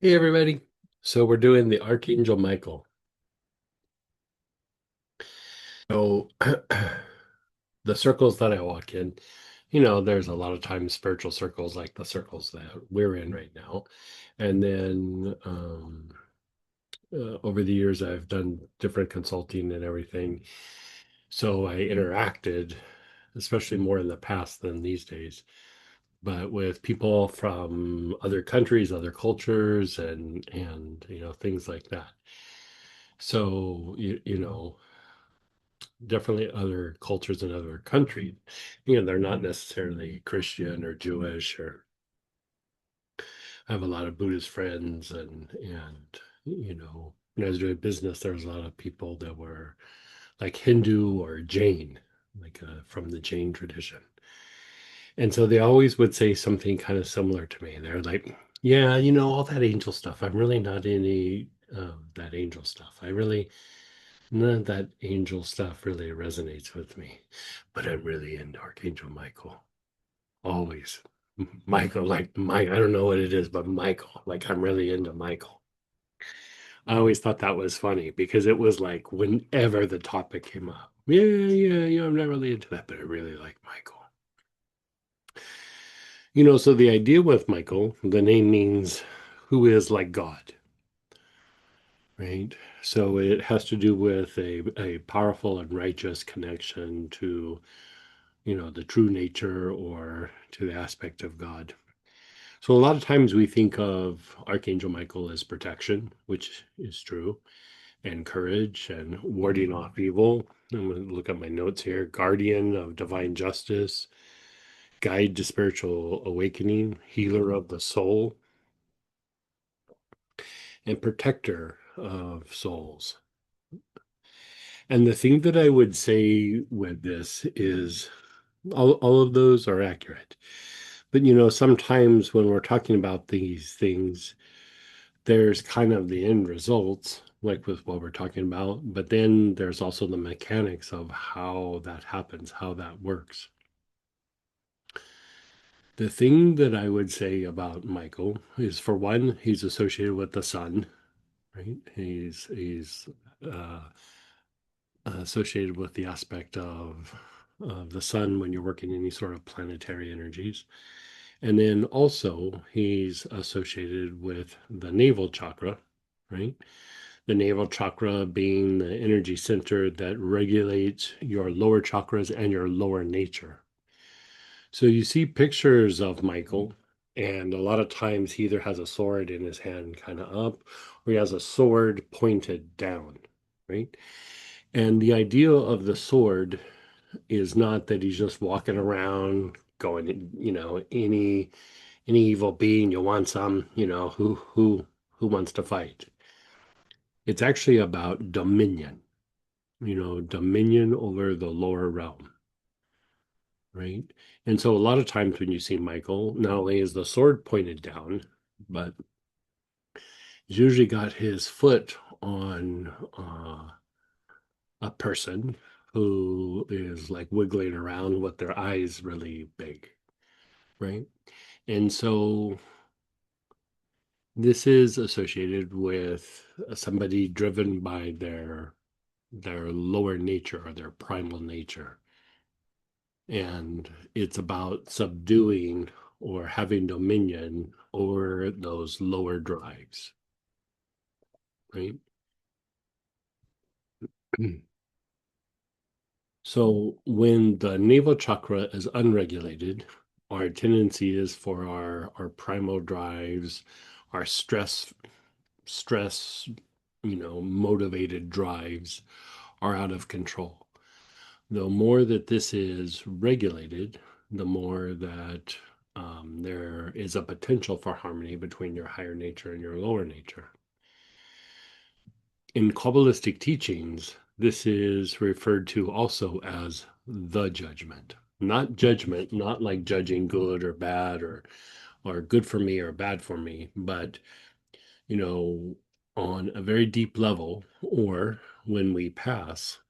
Hey everybody. So we're doing the Archangel Michael. So the circles that I walk in, there's a lot of times spiritual circles like the circles that we're in right now. And then over the years, I've done different consulting and everything. So I interacted, especially more in the past than these days, but with people from other countries, other cultures, and things like that. So definitely other cultures and other countries. They're not necessarily Christian or Jewish, or I have a lot of Buddhist friends, and when I was doing business, there was a lot of people that were like Hindu or Jain, like from the Jain tradition. And so they always would say something kind of similar to me. They're like, yeah, all that angel stuff. I'm really not any of that angel stuff. None of that angel stuff really resonates with me, but I'm really into Archangel Michael. Always. Michael, like Mike, I don't know what it is, but Michael, like I'm really into Michael. I always thought that was funny because it was like whenever the topic came up, yeah, I'm not really into that, but I really like Michael. So the idea with Michael, the name means who is like God, right? So it has to do with a powerful and righteous connection to the true nature or to the aspect of God. So a lot of times we think of Archangel Michael as protection, which is true, and courage and warding off evil. I'm going to look at my notes here. Guardian of divine justice, guide to spiritual awakening, healer of the soul, and protector of souls. And the thing that I would say with this is all of those are accurate. But sometimes when we're talking about these things, there's kind of the end results, like with what we're talking about, but then there's also the mechanics of how that happens, how that works. The thing that I would say about Michael is, for one, he's associated with the sun, right? He's uh, associated with the aspect of the sun when you're working any sort of planetary energies. And then also he's associated with the navel chakra, right? The navel chakra being the energy center that regulates your lower chakras and your lower nature. So you see pictures of Michael, and a lot of times he either has a sword in his hand kind of up, or he has a sword pointed down, right? And the idea of the sword is not that he's just walking around going, any evil being you want some, who wants to fight. It's actually about dominion, dominion over the lower realm, right? And so a lot of times when you see Michael, not only is the sword pointed down, but he's usually got his foot on a person who is like wiggling around with their eyes really big, right? And so this is associated with somebody driven by their lower nature or their primal nature. And it's about subduing or having dominion over those lower drives, right? So when the navel chakra is unregulated, our tendency is for our primal drives, our stress, motivated drives are out of control. The more that this is regulated, the more that there is a potential for harmony between your higher nature and your lower nature. In Kabbalistic teachings, this is referred to also as the judgment. Not judgment, not like judging good or bad or good for me or bad for me, but you know, on a very deep level, or when we pass,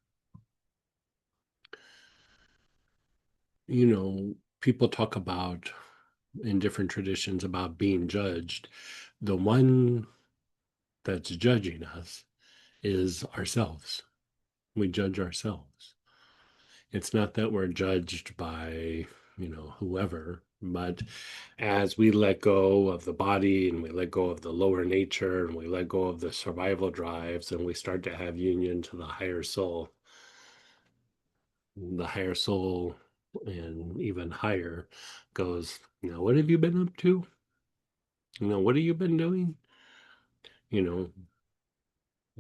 people talk about in different traditions about being judged, The one that's judging us is ourselves. We judge ourselves. It's not that we're judged by, whoever, but as we let go of the body and we let go of the lower nature and we let go of the survival drives and we start to have union to the higher soul and even higher goes, what have you been up to? What have you been doing? You know,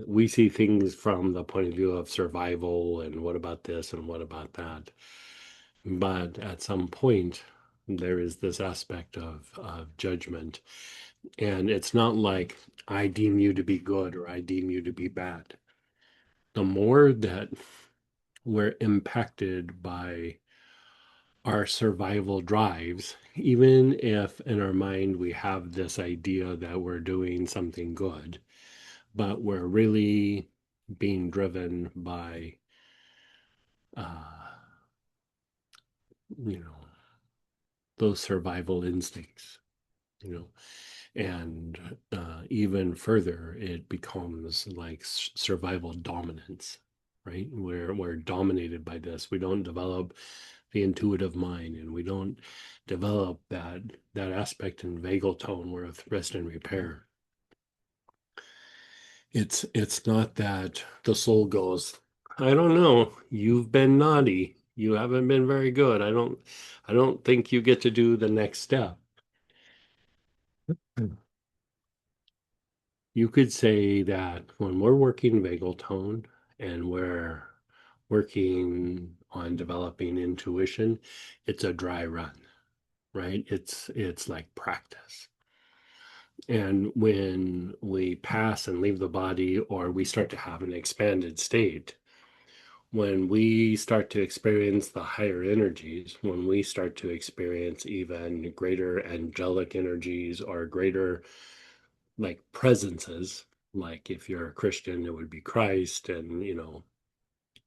we see things from the point of view of survival and what about this and what about that. But at some point, there is this aspect of judgment. And it's not like I deem you to be good or I deem you to be bad. The more that we're impacted by our survival drives, even if in our mind we have this idea that we're doing something good, but we're really being driven by, uh, you know, those survival instincts, you know, and even further, it becomes like survival dominance, right? Where we're dominated by this. We don't develop the intuitive mind, and we don't develop that aspect in vagal tone where of rest and repair. It's not that the soul goes, I don't know, you've been naughty. You haven't been very good. I don't think you get to do the next step. You could say that when we're working vagal tone and we're working on developing intuition, it's a dry run, right? It's like practice. And when we pass and leave the body, or we start to have an expanded state, when we start to experience the higher energies, when we start to experience even greater angelic energies or greater like presences, like if you're a Christian, it would be Christ, and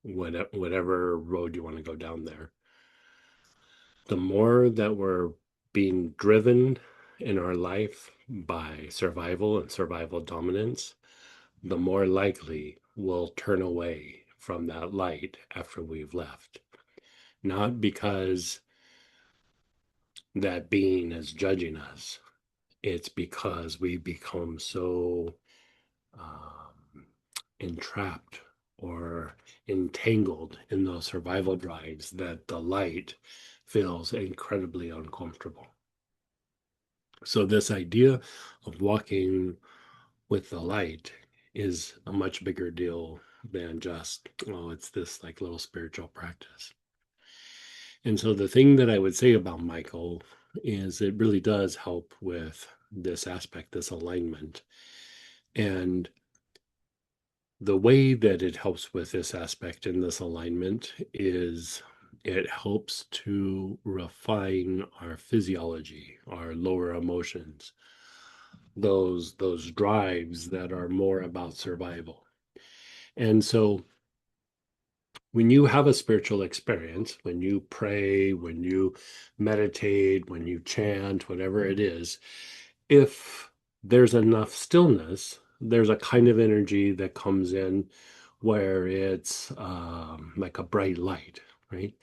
whatever road you want to go down there. The more that we're being driven in our life by survival and survival dominance, the more likely we'll turn away from that light after we've left. Not because that being is judging us, it's because we become so entrapped or entangled in those survival drives that the light feels incredibly uncomfortable. So, this idea of walking with the light is a much bigger deal than just, oh, it's this like little spiritual practice. And so, the thing that I would say about Michael is it really does help with this aspect, this alignment. And the way that it helps with this aspect in this alignment is it helps to refine our physiology, our lower emotions, those drives that are more about survival. And so when you have a spiritual experience, when you pray, when you meditate, when you chant, whatever it is, if there's enough stillness, there's a kind of energy that comes in where it's like a bright light, right?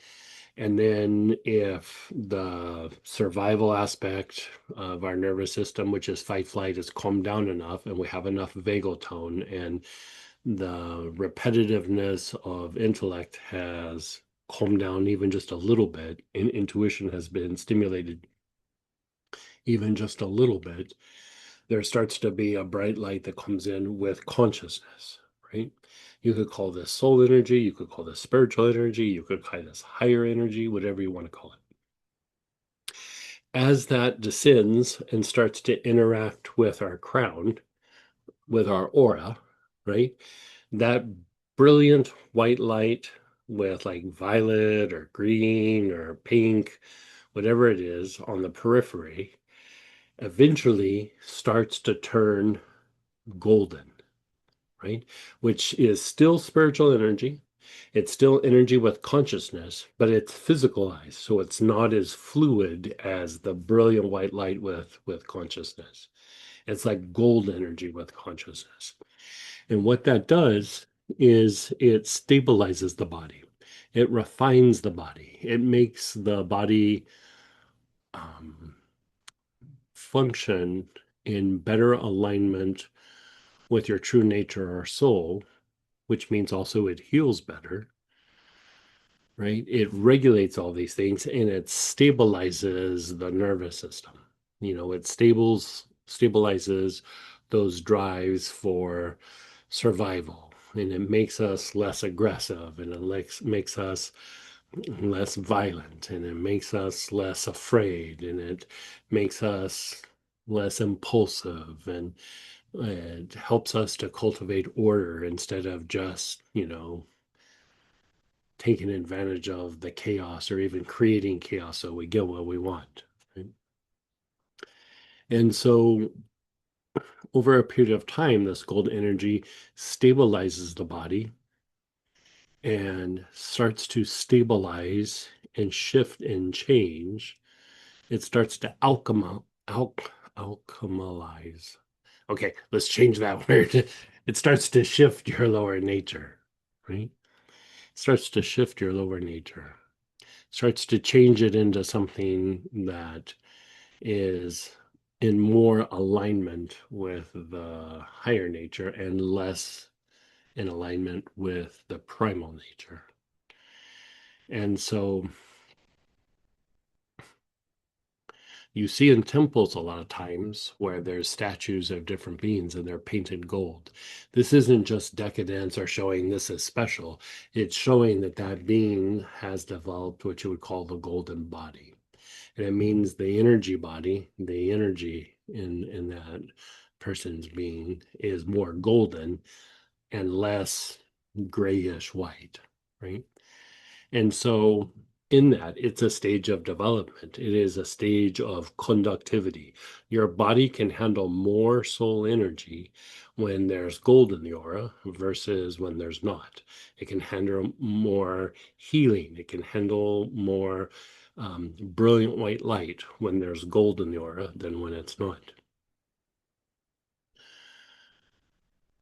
And then if the survival aspect of our nervous system, which is fight flight, is calmed down enough and we have enough vagal tone and the repetitiveness of intellect has calmed down even just a little bit and intuition has been stimulated even just a little bit, there starts to be a bright light that comes in with consciousness, right? You could call this soul energy, you could call this spiritual energy, you could call this higher energy, whatever you want to call it. As that descends and starts to interact with our crown, with our aura, right? That brilliant white light with like violet or green or pink, whatever it is on the periphery, eventually starts to turn golden, right? Which is still spiritual energy. It's still energy with consciousness, but it's physicalized. So it's not as fluid as the brilliant white light with consciousness. It's like gold energy with consciousness. And what that does is it stabilizes the body. It refines the body. It makes the body um, function in better alignment with your true nature or soul, which means also it heals better, right? It regulates all these things and it stabilizes the nervous system. It stabilizes those drives for survival, and it makes us less aggressive, and makes us less violent, and it makes us less afraid, and it makes us less impulsive, and it helps us to cultivate order instead of just, taking advantage of the chaos or even creating chaos so we get what we want. Right? And so over a period of time, this gold energy stabilizes the body and starts to stabilize and shift and change. It starts to alchemalize. Okay, let's change that word. It starts to shift your lower nature, right? It starts to shift your lower nature, starts to change it into something that is in more alignment with the higher nature and less in alignment with the primal nature. And so you see in temples a lot of times where there's statues of different beings and they're painted gold. This isn't just decadence or showing this is special. It's showing that that being has developed what you would call the golden body. And it means the energy body, the energy in that person's being is more golden and less grayish white, right? And so in that, it's a stage of development. It is a stage of conductivity. Your body can handle more soul energy when there's gold in the aura versus when there's not. It can handle more healing. It can handle more brilliant white light when there's gold in the aura than when it's not.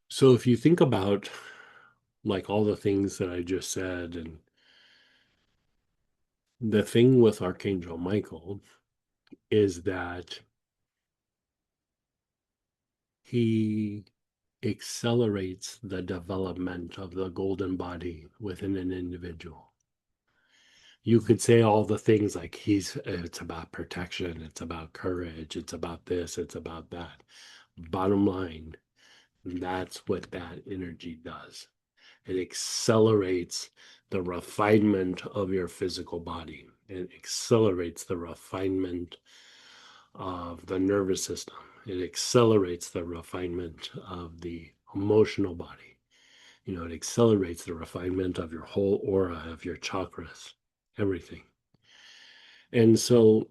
So if you think about like all the things that I just said, and the thing with Archangel Michael is that he accelerates the development of the golden body within an individual. You could say all the things like it's about protection, it's about courage, it's about this, it's about that. Bottom line, that's what that energy does. It accelerates the refinement of your physical body. It accelerates the refinement of the nervous system. It accelerates the refinement of the emotional body. It accelerates the refinement of your whole aura, of your chakras, everything. And so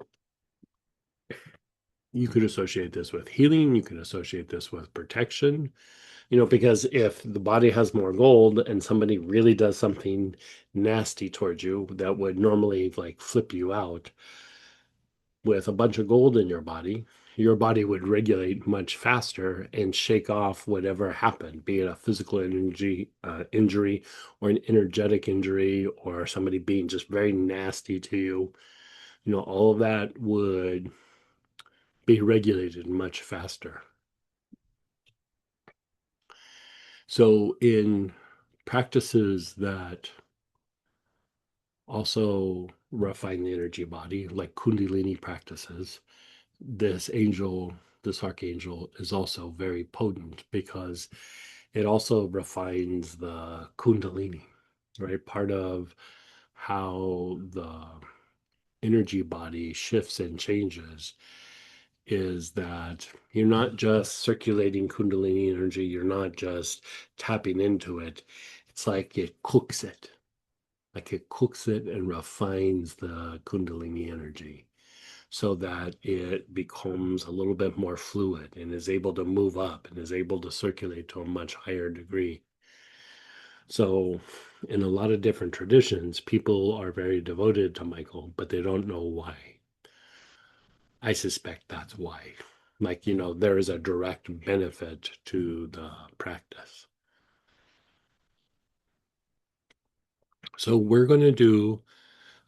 you could associate this with healing, you can associate this with protection, because if the body has more gold and somebody really does something nasty towards you that would normally like flip you out, with a bunch of gold in your body would regulate much faster and shake off whatever happened, be it a physical injury or an energetic injury or somebody being just very nasty to you. All of that would be regulated much faster. So in practices that also refine the energy body, like Kundalini practices, this angel, this archangel is also very potent because it also refines the Kundalini, right? Part of how the energy body shifts and changes is that you're not just circulating Kundalini energy, you're not just tapping into it. It's like it cooks it, and refines the Kundalini energy so that it becomes a little bit more fluid and is able to move up and is able to circulate to a much higher degree. So, in a lot of different traditions, people are very devoted to Michael, but they don't know why. I suspect that's why. Like, there is a direct benefit to the practice. So we're going to do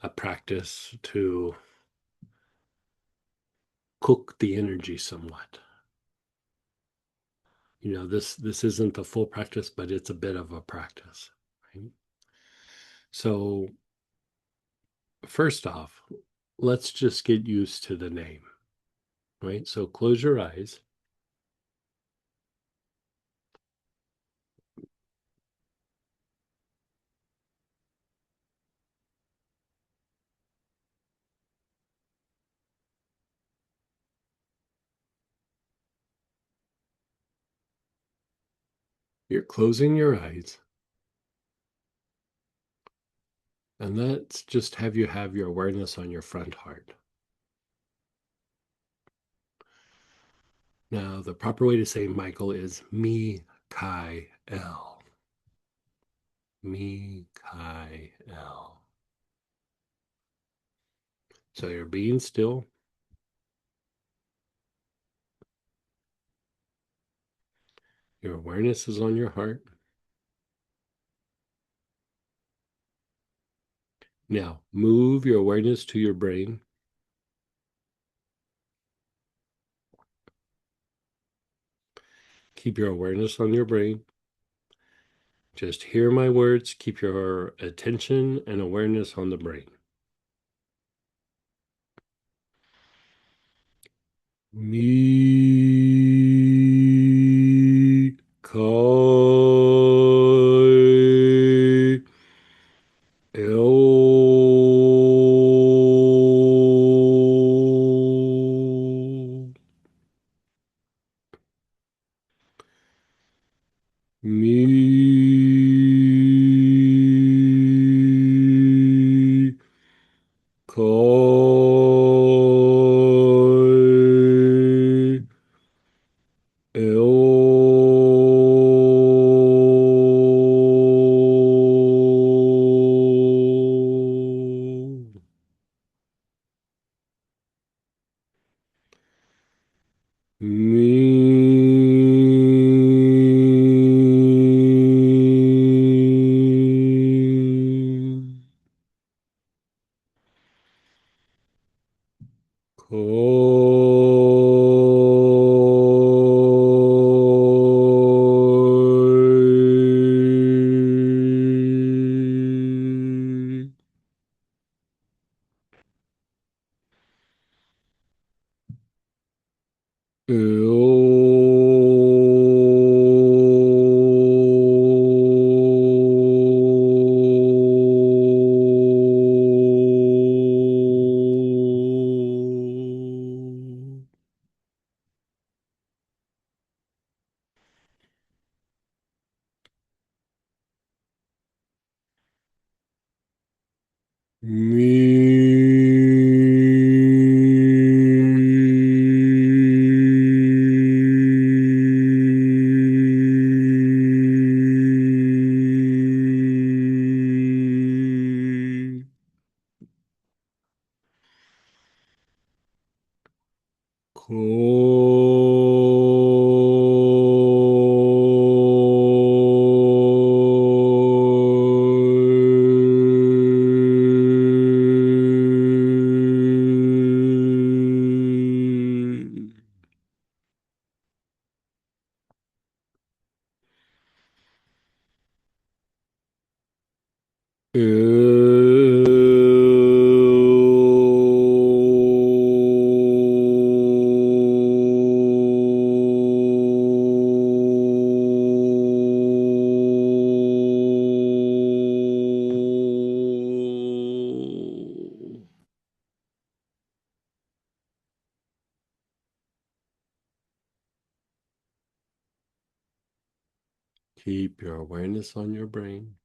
a practice to cook the energy somewhat. This isn't the full practice, but it's a bit of a practice, right? So first off, let's just get used to the name, right? So close your eyes. You're closing your eyes, and let's just have you have your awareness on your front heart. Now, the proper way to say Michael is Mi Kai El. Mi Kai El. So you're being still. Your awareness is on your heart. Now, move your awareness to your brain. Keep your awareness on your brain. Just hear my words. Keep your attention and awareness on the brain. Mi Kai El. Mi Kai El. Me Koi Me Koi Keep your awareness on your brain.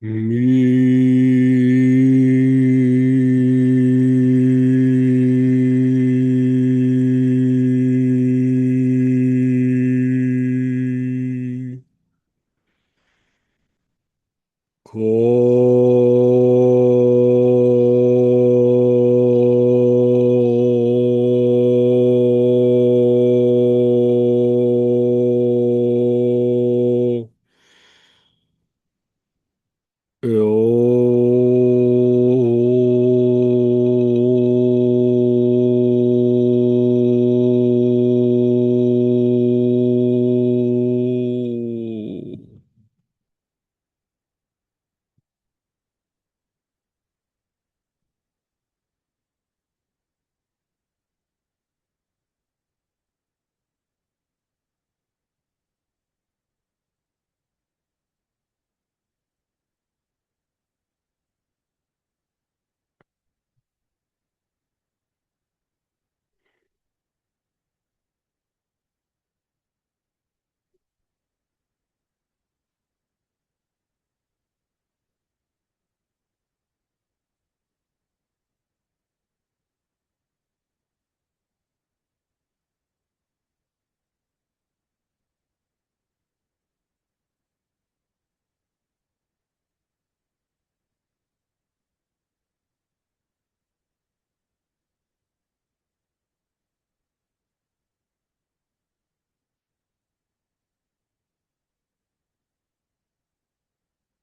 Me. Ko.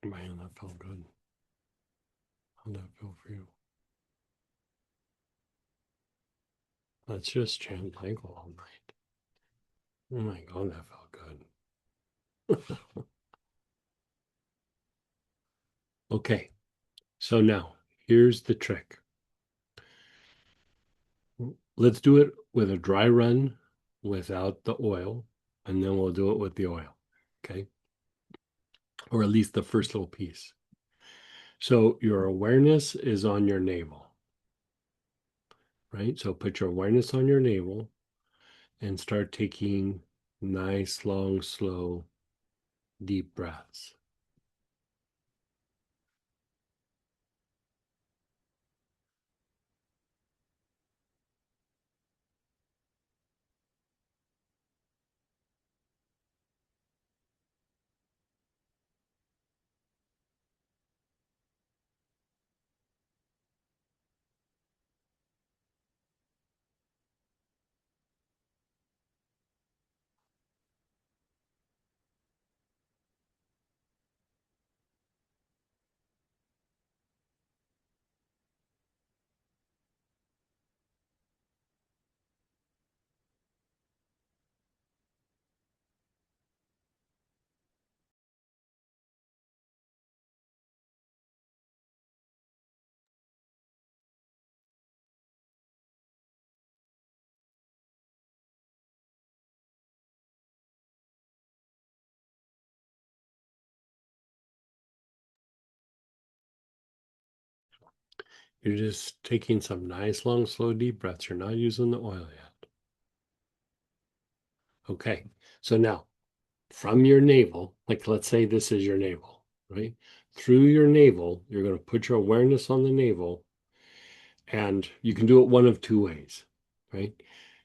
Man, that felt good. How'd that feel for you? Let's just chant Michael all night. Oh my God, that felt good. Okay, so now here's the trick. Let's do it with a dry run without the oil, and then we'll do it with the oil. Okay, or at least the first little piece. So your awareness is on your navel, right? So put your awareness on your navel and start taking nice, long, slow, deep breaths. You're just taking some nice, long, slow, deep breaths. You're not using the oil yet. Okay, so now from your navel, like let's say this is your navel, right? Through your navel, you're going to put your awareness on the navel, and you can do it one of two ways, right?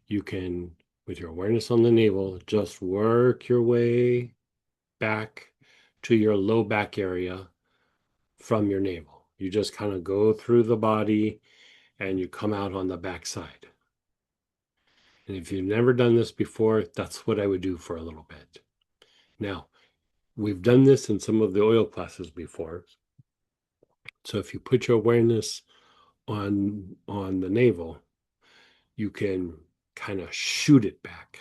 You can, with your awareness on the navel, just work your way back to your low back area from your navel. You just kind of go through the body and you come out on the back side. And if you've never done this before, that's what I would do for a little bit. Now, we've done this in some of the oil classes before. So if you put your awareness on the navel, you can kind of shoot it back.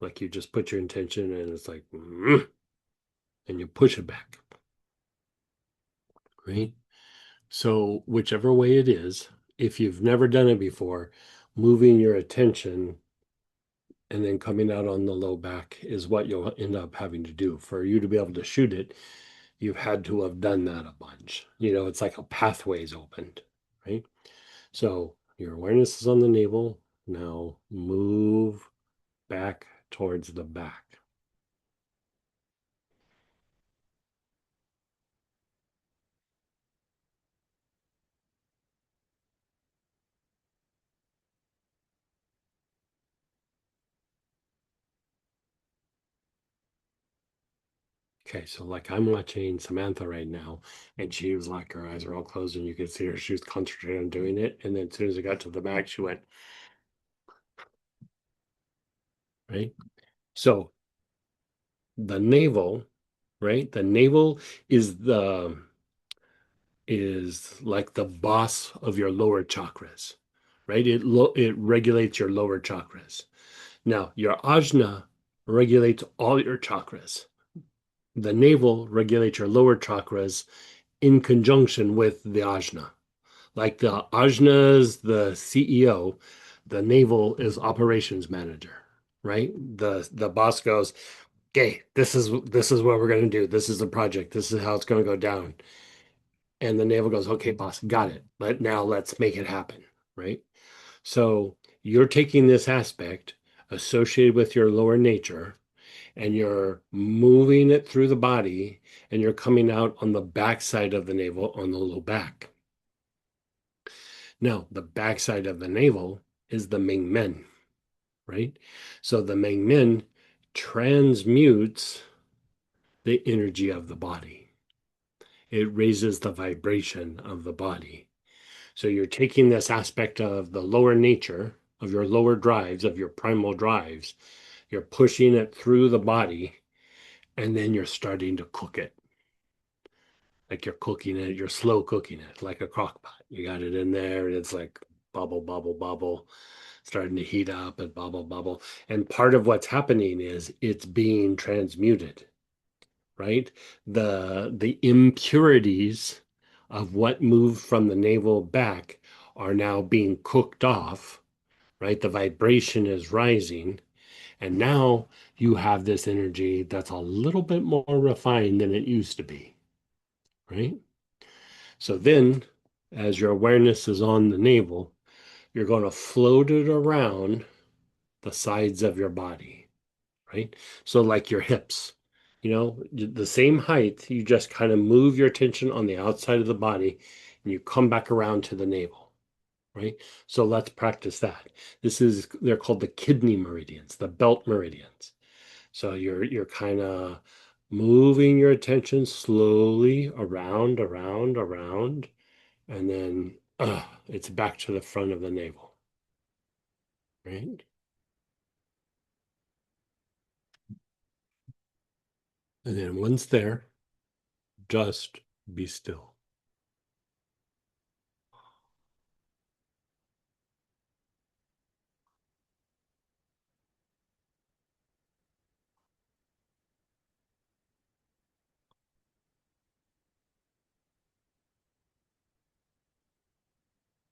Like you just put your intention and it's like, and you push it back. Right? So whichever way it is, if you've never done it before, moving your attention and then coming out on the low back is what you'll end up having to do. For you to be able to shoot it, you've had to have done that a bunch. It's like a pathway's opened, right? So your awareness is on the navel. Now move back towards the back. Okay, so like I'm watching Samantha right now, and she was like, her eyes are all closed, and you could see her, she was concentrating on doing it. And then as soon as it got to the back, she went, right? So the navel, right? The navel is the is like the boss of your lower chakras, right? It regulates your lower chakras. Now, your ajna regulates all your chakras. The navel regulates your lower chakras in conjunction with the ajna. Like the ajna is the CEO, the navel is operations manager, right? The boss goes, "Okay, this is what we're going to do. This is the project. This is how it's going to go down." And the navel goes, "Okay, boss, got it. But now let's make it happen," right? So you're taking this aspect associated with your lower nature and you're moving it through the body and you're coming out on the backside of the navel on the low back. Now, the backside of the navel is the Ming Men, right? So the Ming Men transmutes the energy of the body. It raises the vibration of the body. So you're taking this aspect of the lower nature, of your lower drives, of your primal drives, you're pushing it through the body, and then you're starting to cook it. Like you're cooking it, you're slow cooking it like a crock pot. You got it in there, and it's like bubble, bubble, bubble, starting to heat up and bubble, bubble. And part of what's happening is it's being transmuted, right? The impurities of what moved from the navel back are now being cooked off, right? The vibration is rising. And now you have this energy that's a little bit more refined than it used to be, right? So then, as your awareness is on the navel, you're going to float it around the sides of your body, right? So, like your hips, the same height, you just kind of move your attention on the outside of the body and you come back around to the navel, right? So, let's practice that. They're called the kidney meridians, the belt meridians. So, you're kind of moving your attention slowly around, around, around, and then it's back to the front of the navel, right? And then once there, just be still.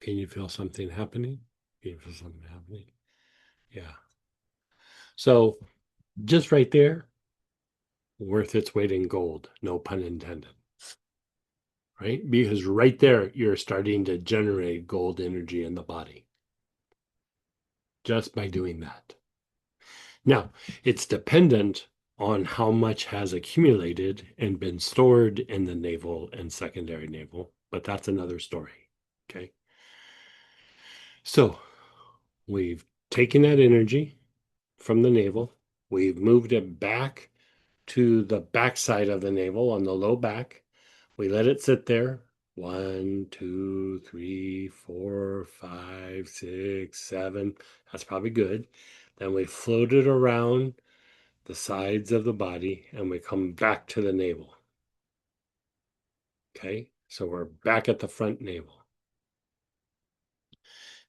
Can you feel something happening? Can you feel something happening? Yeah. So just right there, worth its weight in gold, no pun intended, right? Because right there, you're starting to generate gold energy in the body just by doing that. Now, it's dependent on how much has accumulated and been stored in the navel and secondary navel, but that's another story. Okay. So we've taken that energy from the navel, we've moved it back to the backside of the navel on the low back. We let it sit there. 1, 2, 3, 4, 5, 6, 7. That's probably good. Then we float it around the sides of the body and we come back to the navel. Okay, so we're back at the front navel.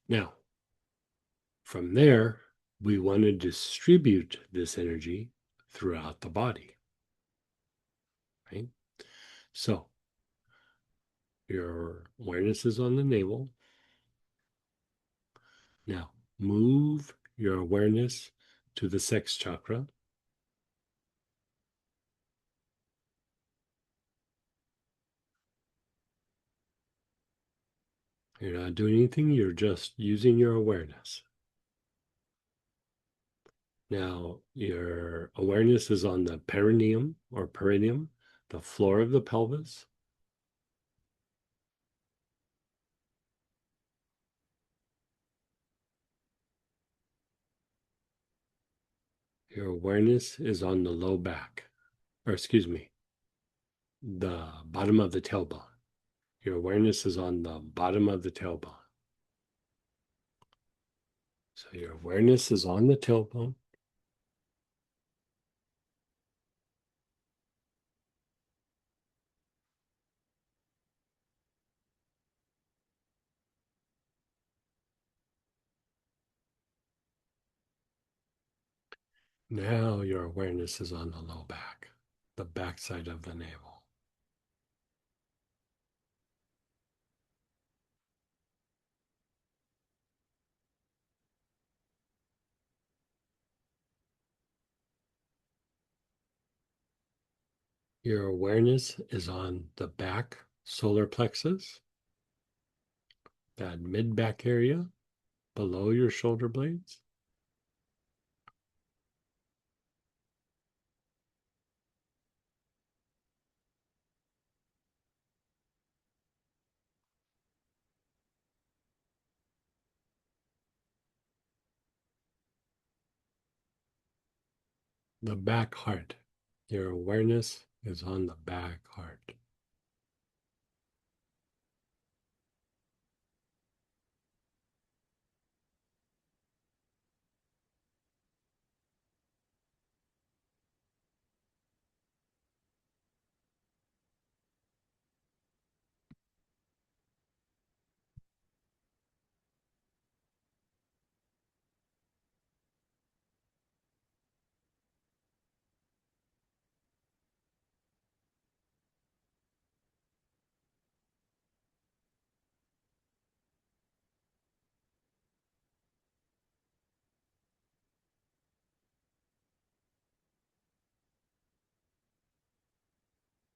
Now, from there, we want to distribute this energy throughout the body, right? So your awareness is on the navel. Now, move your awareness to the sex chakra. You're not doing anything, you're just using your awareness. Now, your awareness is on the perineum or perineum, the floor of the pelvis. Your awareness is on the low back, or excuse me, the bottom of the tailbone. Your awareness is on the bottom of the tailbone. So your awareness is on the tailbone. Now your awareness is on the low back, the backside of the navel. Your awareness is on the back solar plexus, that mid back area below your shoulder blades. The back heart. Your awareness is on the back heart.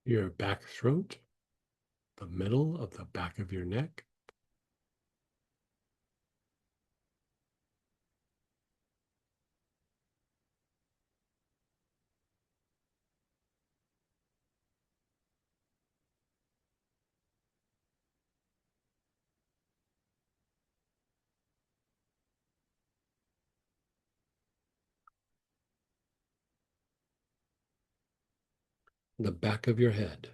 Your back throat, the middle of the back of your neck. The back of your head.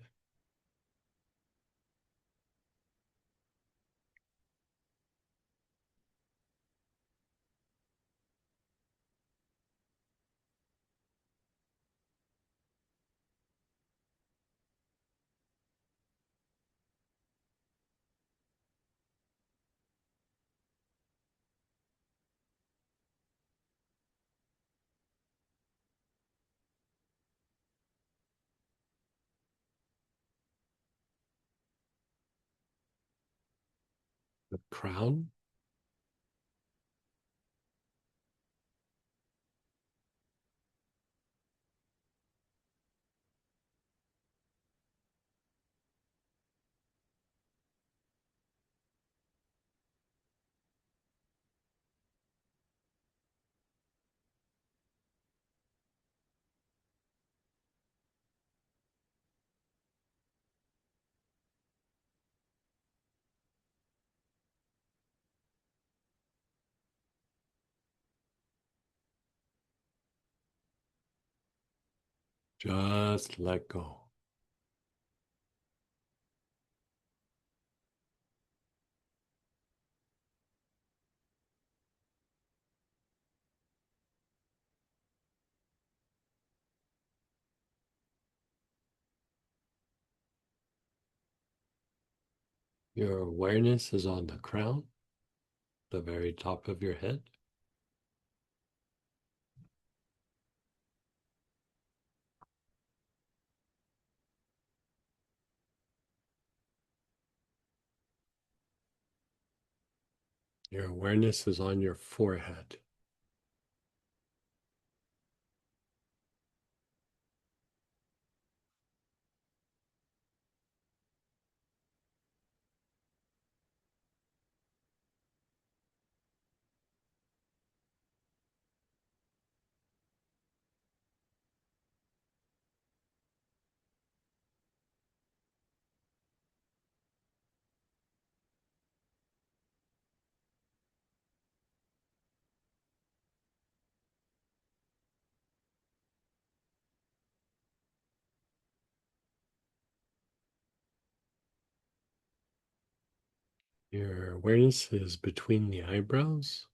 The crown. Just let go. Your awareness is on the crown, the very top of your head. Your awareness is on your forehead. Your awareness is between the eyebrows.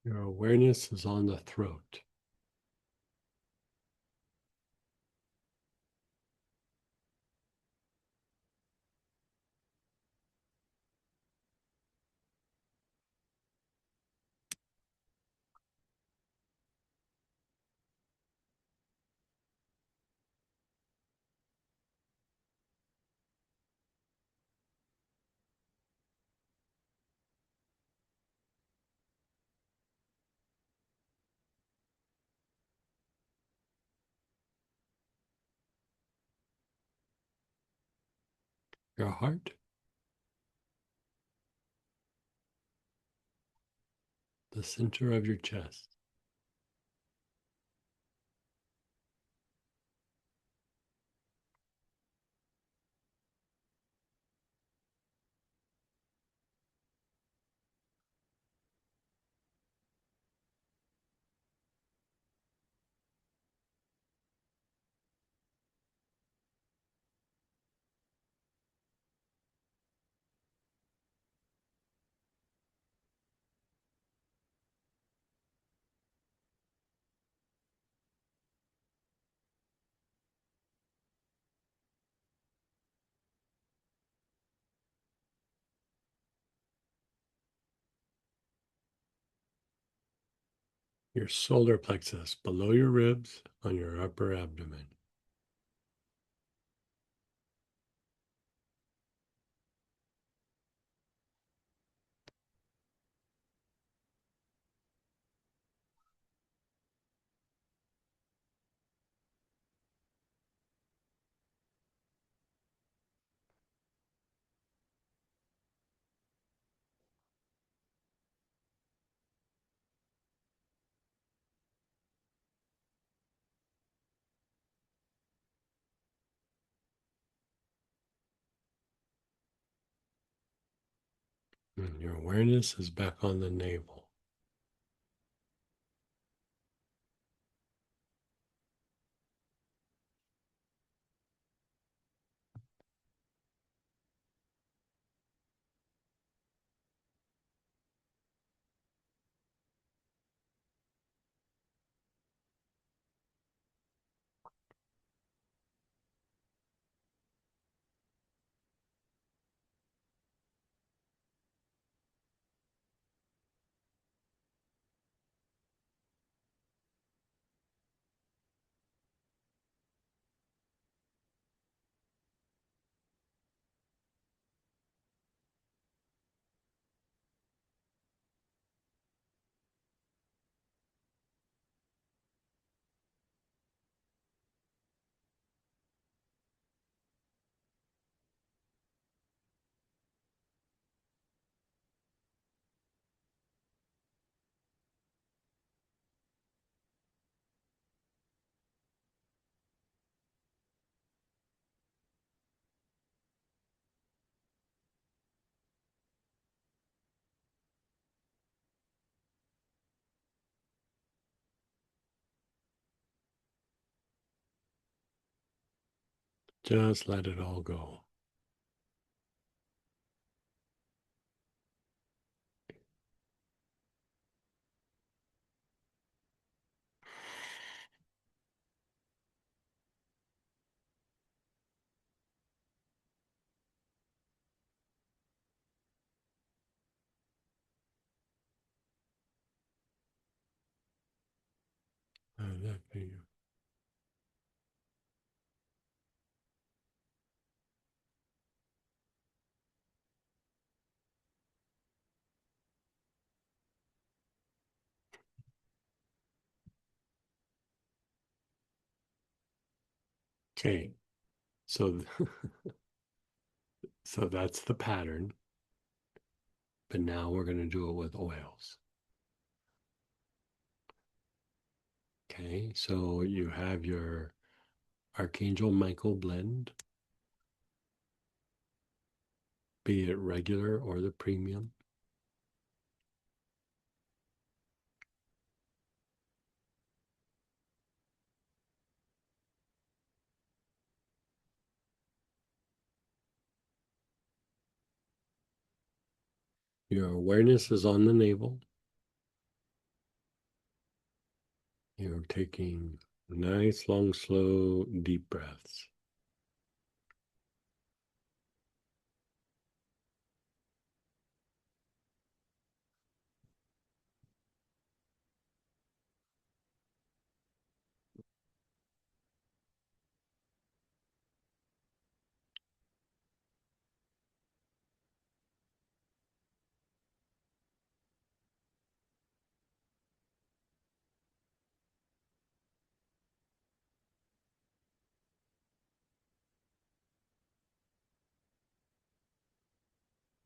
Your awareness is on the throat. Your heart, the center of your chest. Your solar plexus below your ribs on your upper abdomen. And your awareness is back on the navel. Just let it all go. That for you. Okay, so so that's the pattern, but now we're going to do it with oils. Okay, so you have your Archangel Michael blend, be it regular or the premium. Your awareness is on the navel. You're taking nice, long, slow, deep breaths.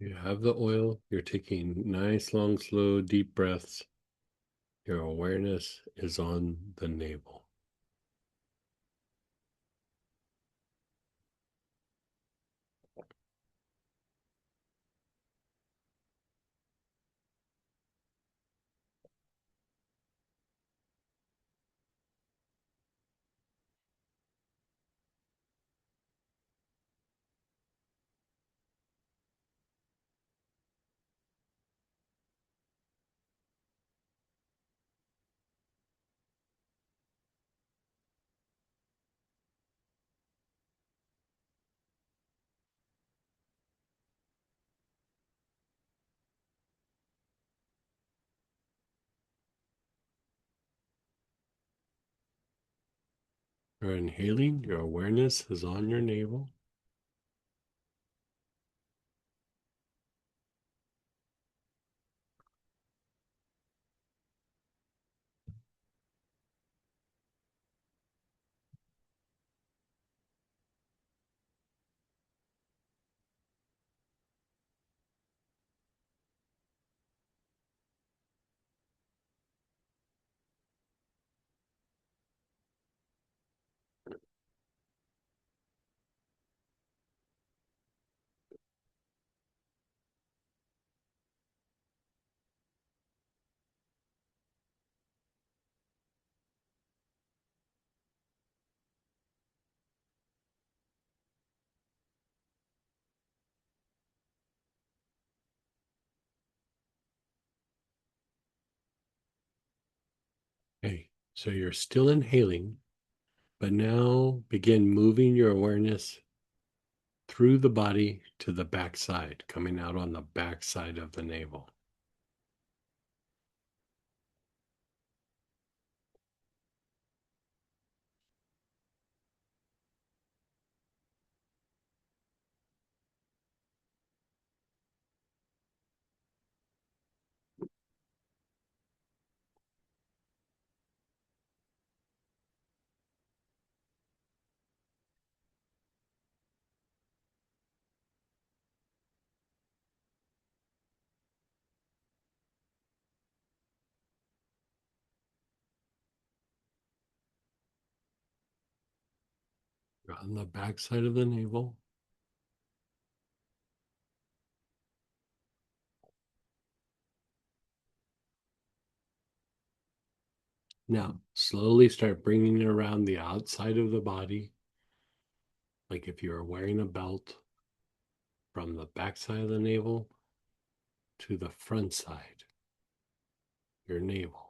You have the oil. You're taking nice, long, slow, deep breaths. Your awareness is on the navel. You're inhaling. Your awareness is on your navel. Okay, so you're still inhaling, but now begin moving your awareness through the body to the backside, coming out on the backside of the navel. You're on the backside of the navel. Now, slowly start bringing it around the outside of the body, like if you're wearing a belt, from the backside of the navel to the front side, your navel.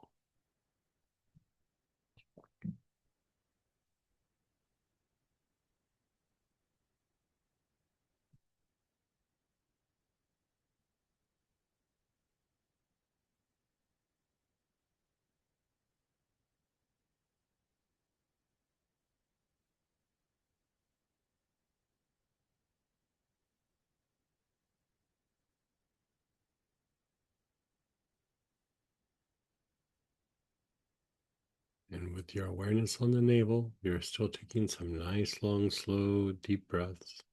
with your awareness on the navel, you're still taking some nice, long, slow, deep breaths.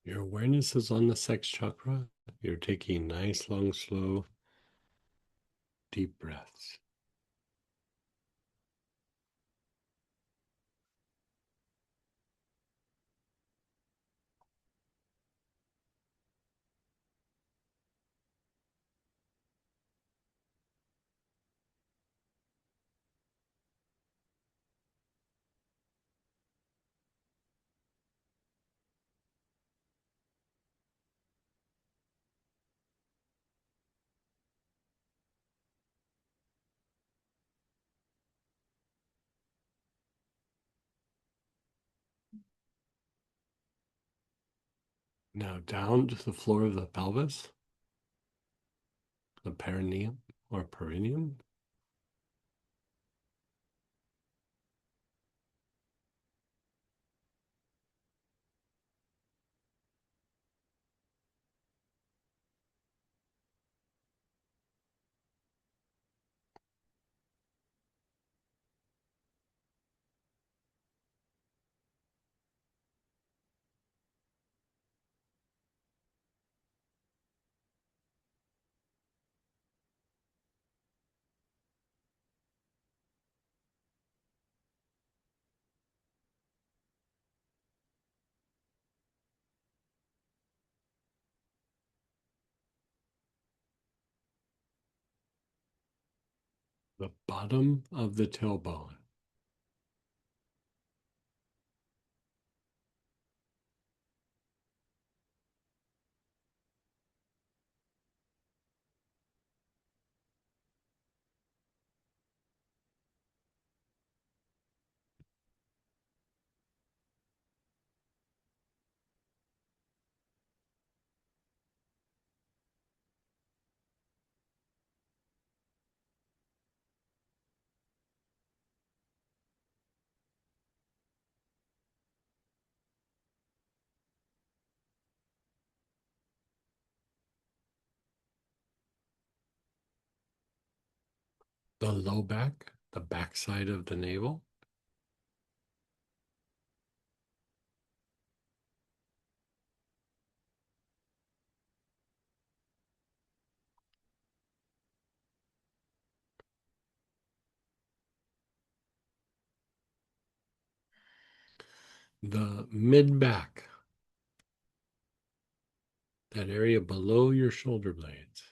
Your awareness is on the sex chakra. You're taking nice, long, slow, deep breaths. Now down to the floor of the pelvis, the perineum or perineum. The bottom of the tailbone. The low back, the backside of the navel. The mid back, that area below your shoulder blades.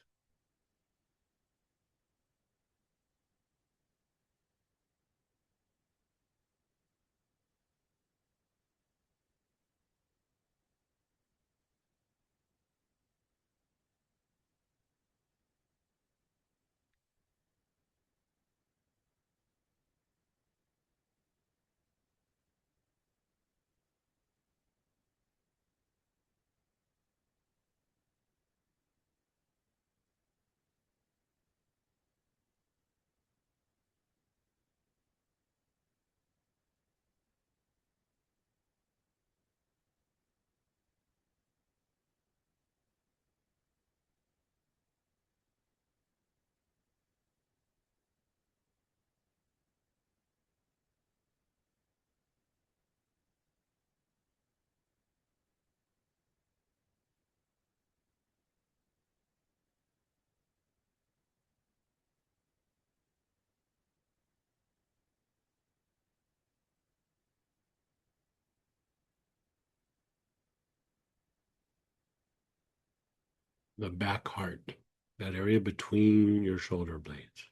the back heart, that area between your shoulder blades.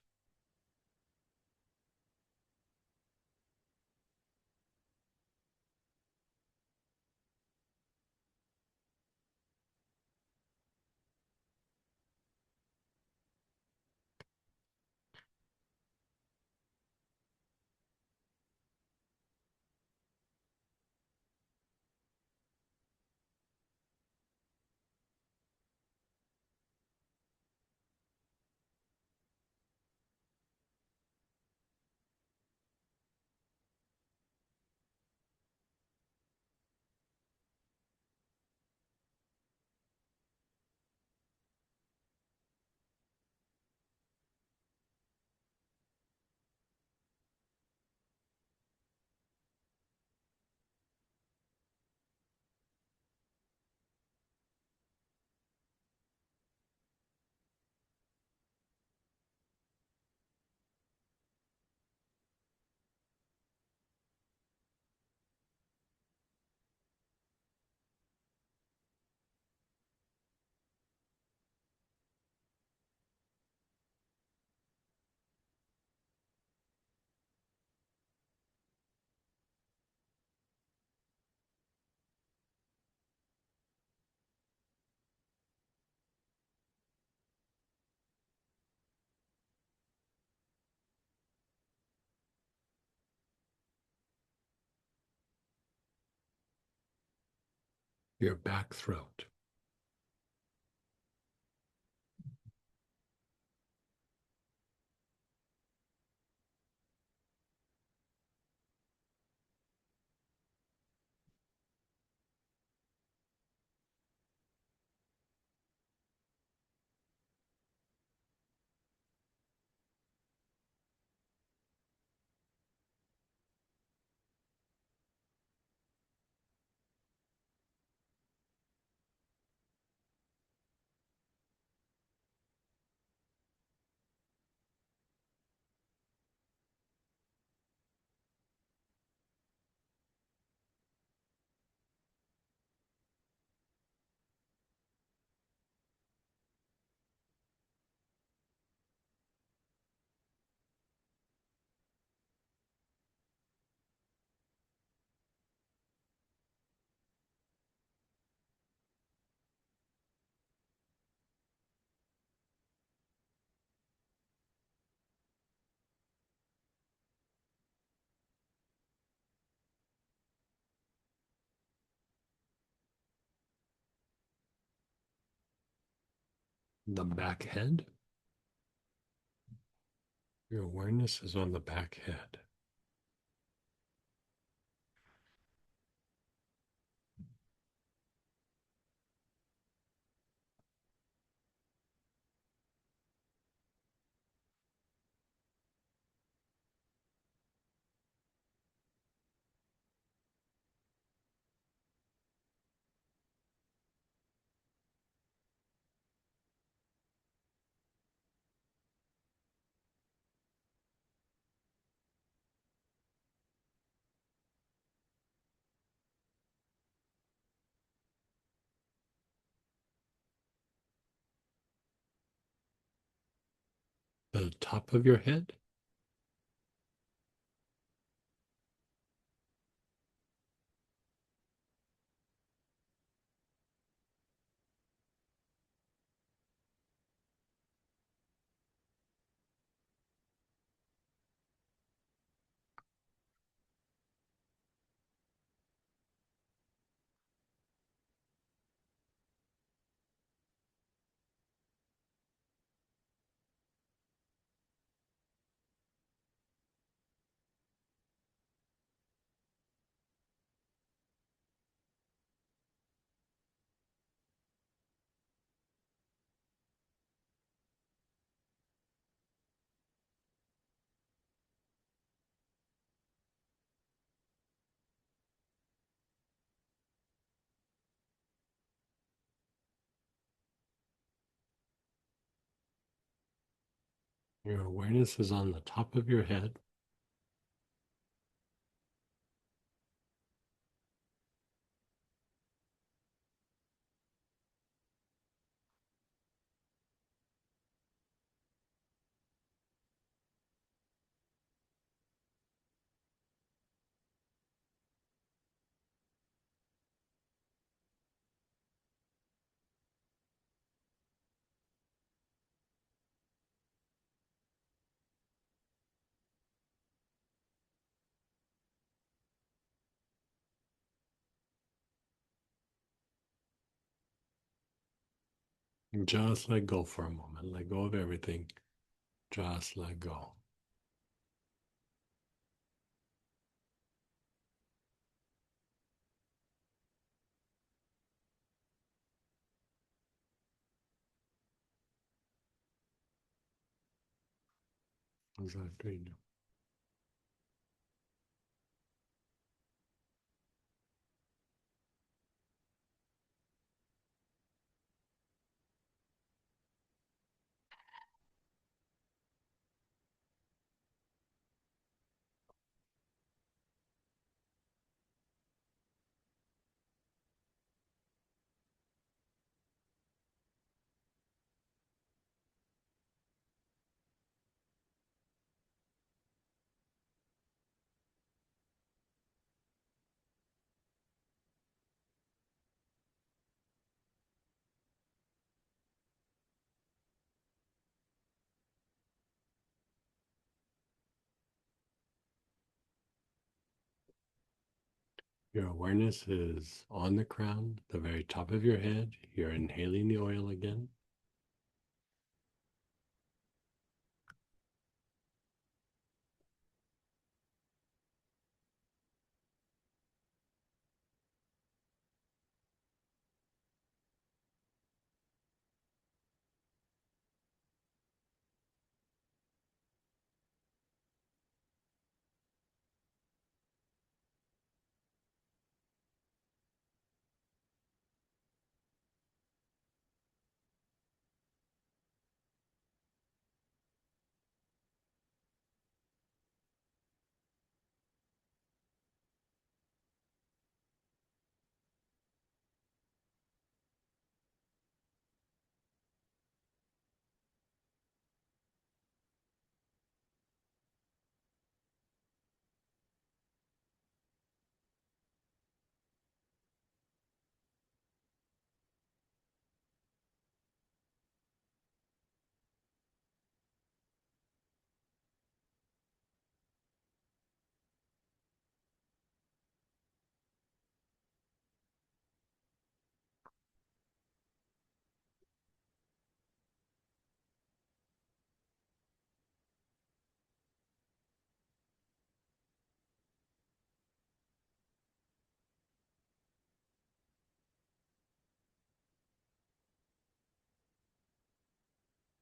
Your back throat. The back head. Your awareness is on the back head. The top of your head. Your awareness is on the top of your head. Just let go for a moment. Let go of everything. Just let go. How's that doing? Your awareness is on the crown, the very top of your head. You're inhaling the oil again.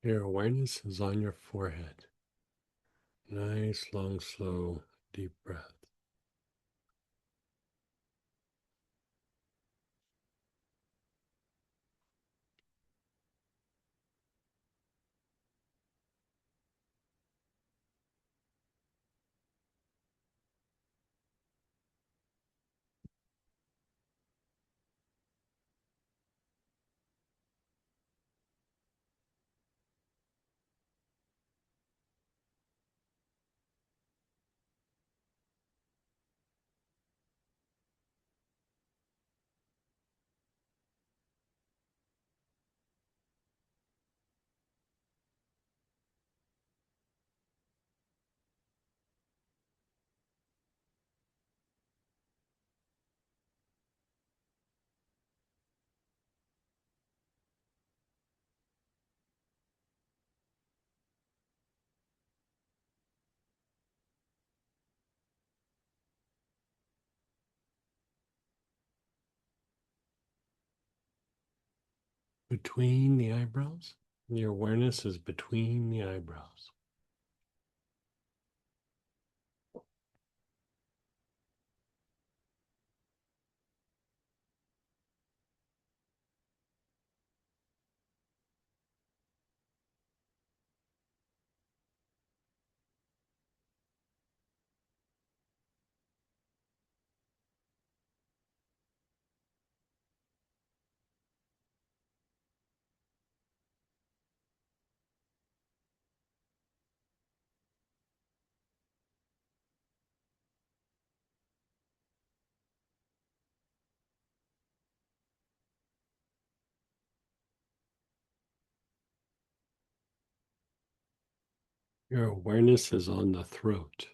Your awareness is on your forehead. Nice, long, slow, deep breath. Between the eyebrows. Your awareness is between the eyebrows. Your awareness is on the throat.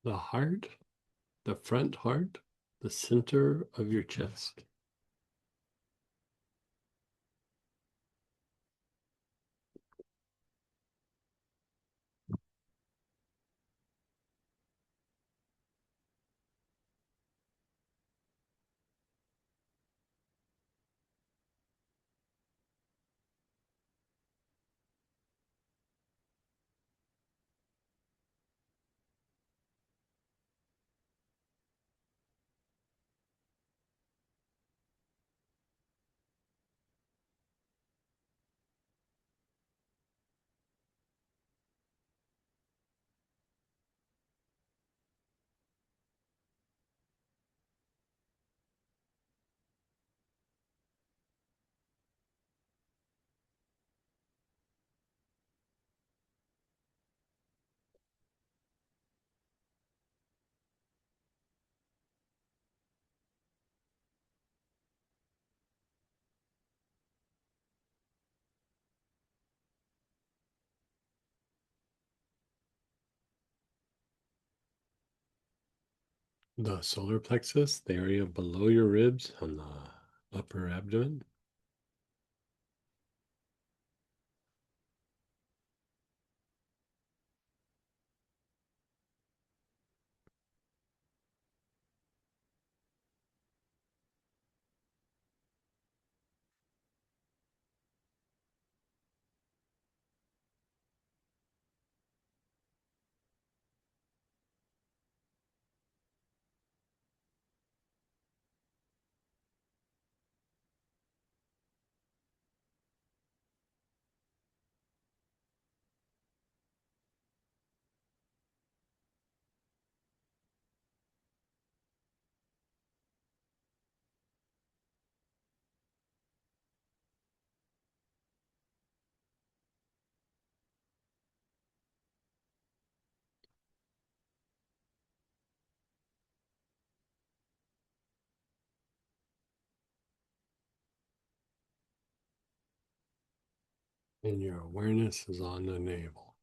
the heart, the front heart, the center of your chest. The solar plexus, the area below your ribs on the upper abdomen. And your awareness is on the navel.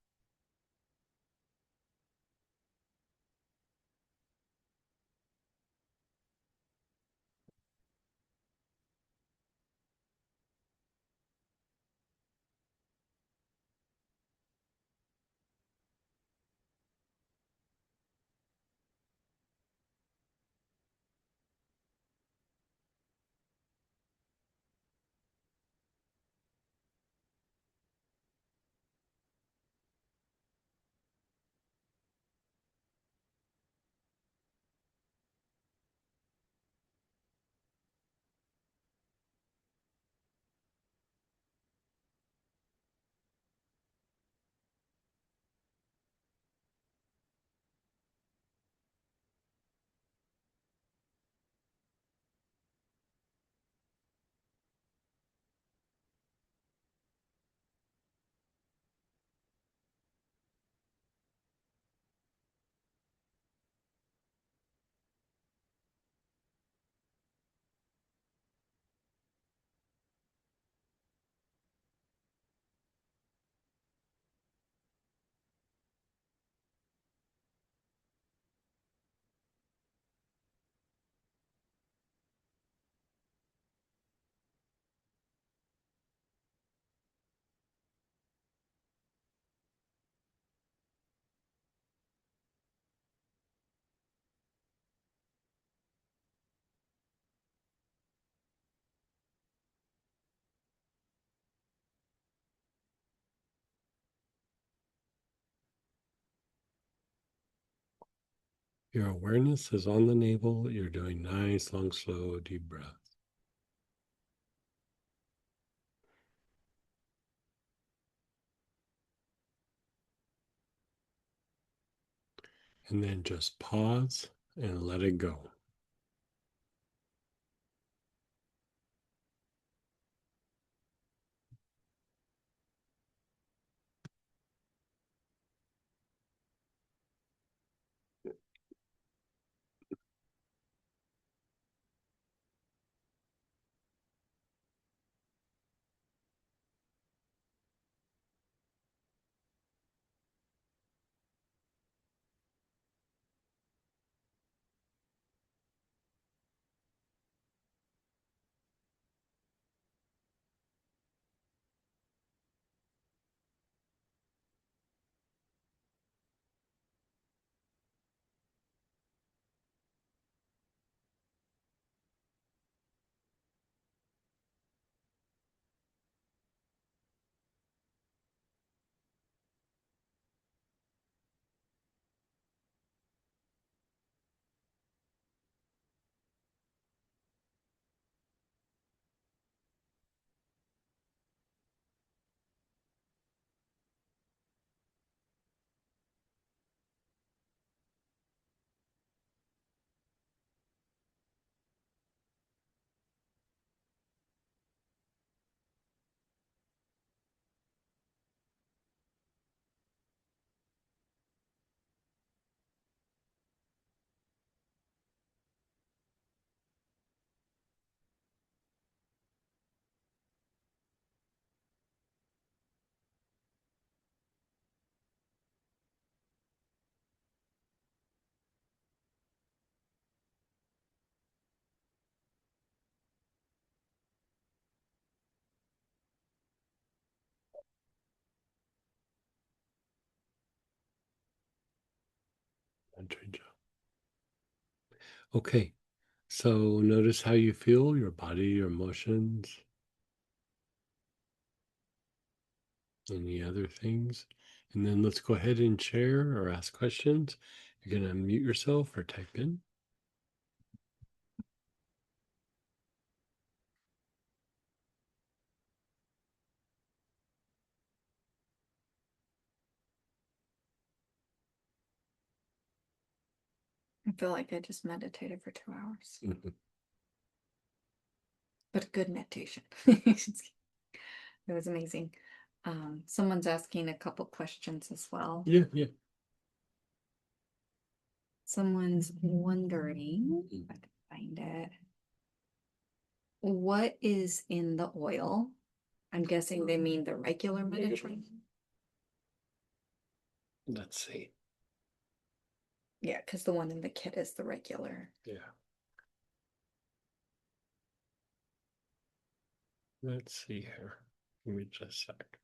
Your awareness is on the navel. You're doing nice, long, slow, deep breaths. And then just pause and let it go. Archangel. Okay, so notice how you feel, your body, your emotions, any other things. And then let's go ahead and share or ask questions. You're going to unmute yourself or type in. I feel like I just meditated for 2 hours, Mhm. but good meditation. It was amazing. Someone's asking a couple questions as well. Yeah, yeah. Someone's wondering, if I can find it, what is in the oil? I'm guessing they mean the regular Mediterranean. Let's see. Yeah, because the one in the kit is the regular. Yeah. Let's see here. Give me just a sec.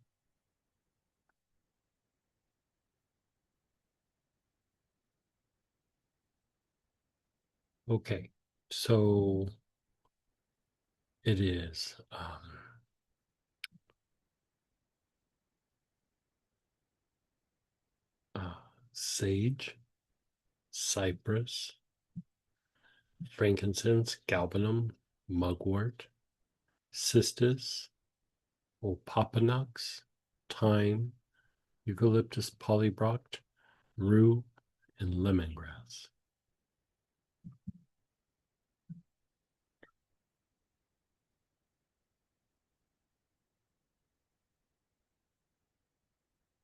Okay, so it is sage, cypress, frankincense, galbanum, mugwort, cistus, opopanax, thyme, eucalyptus polybroct, rue, and lemongrass.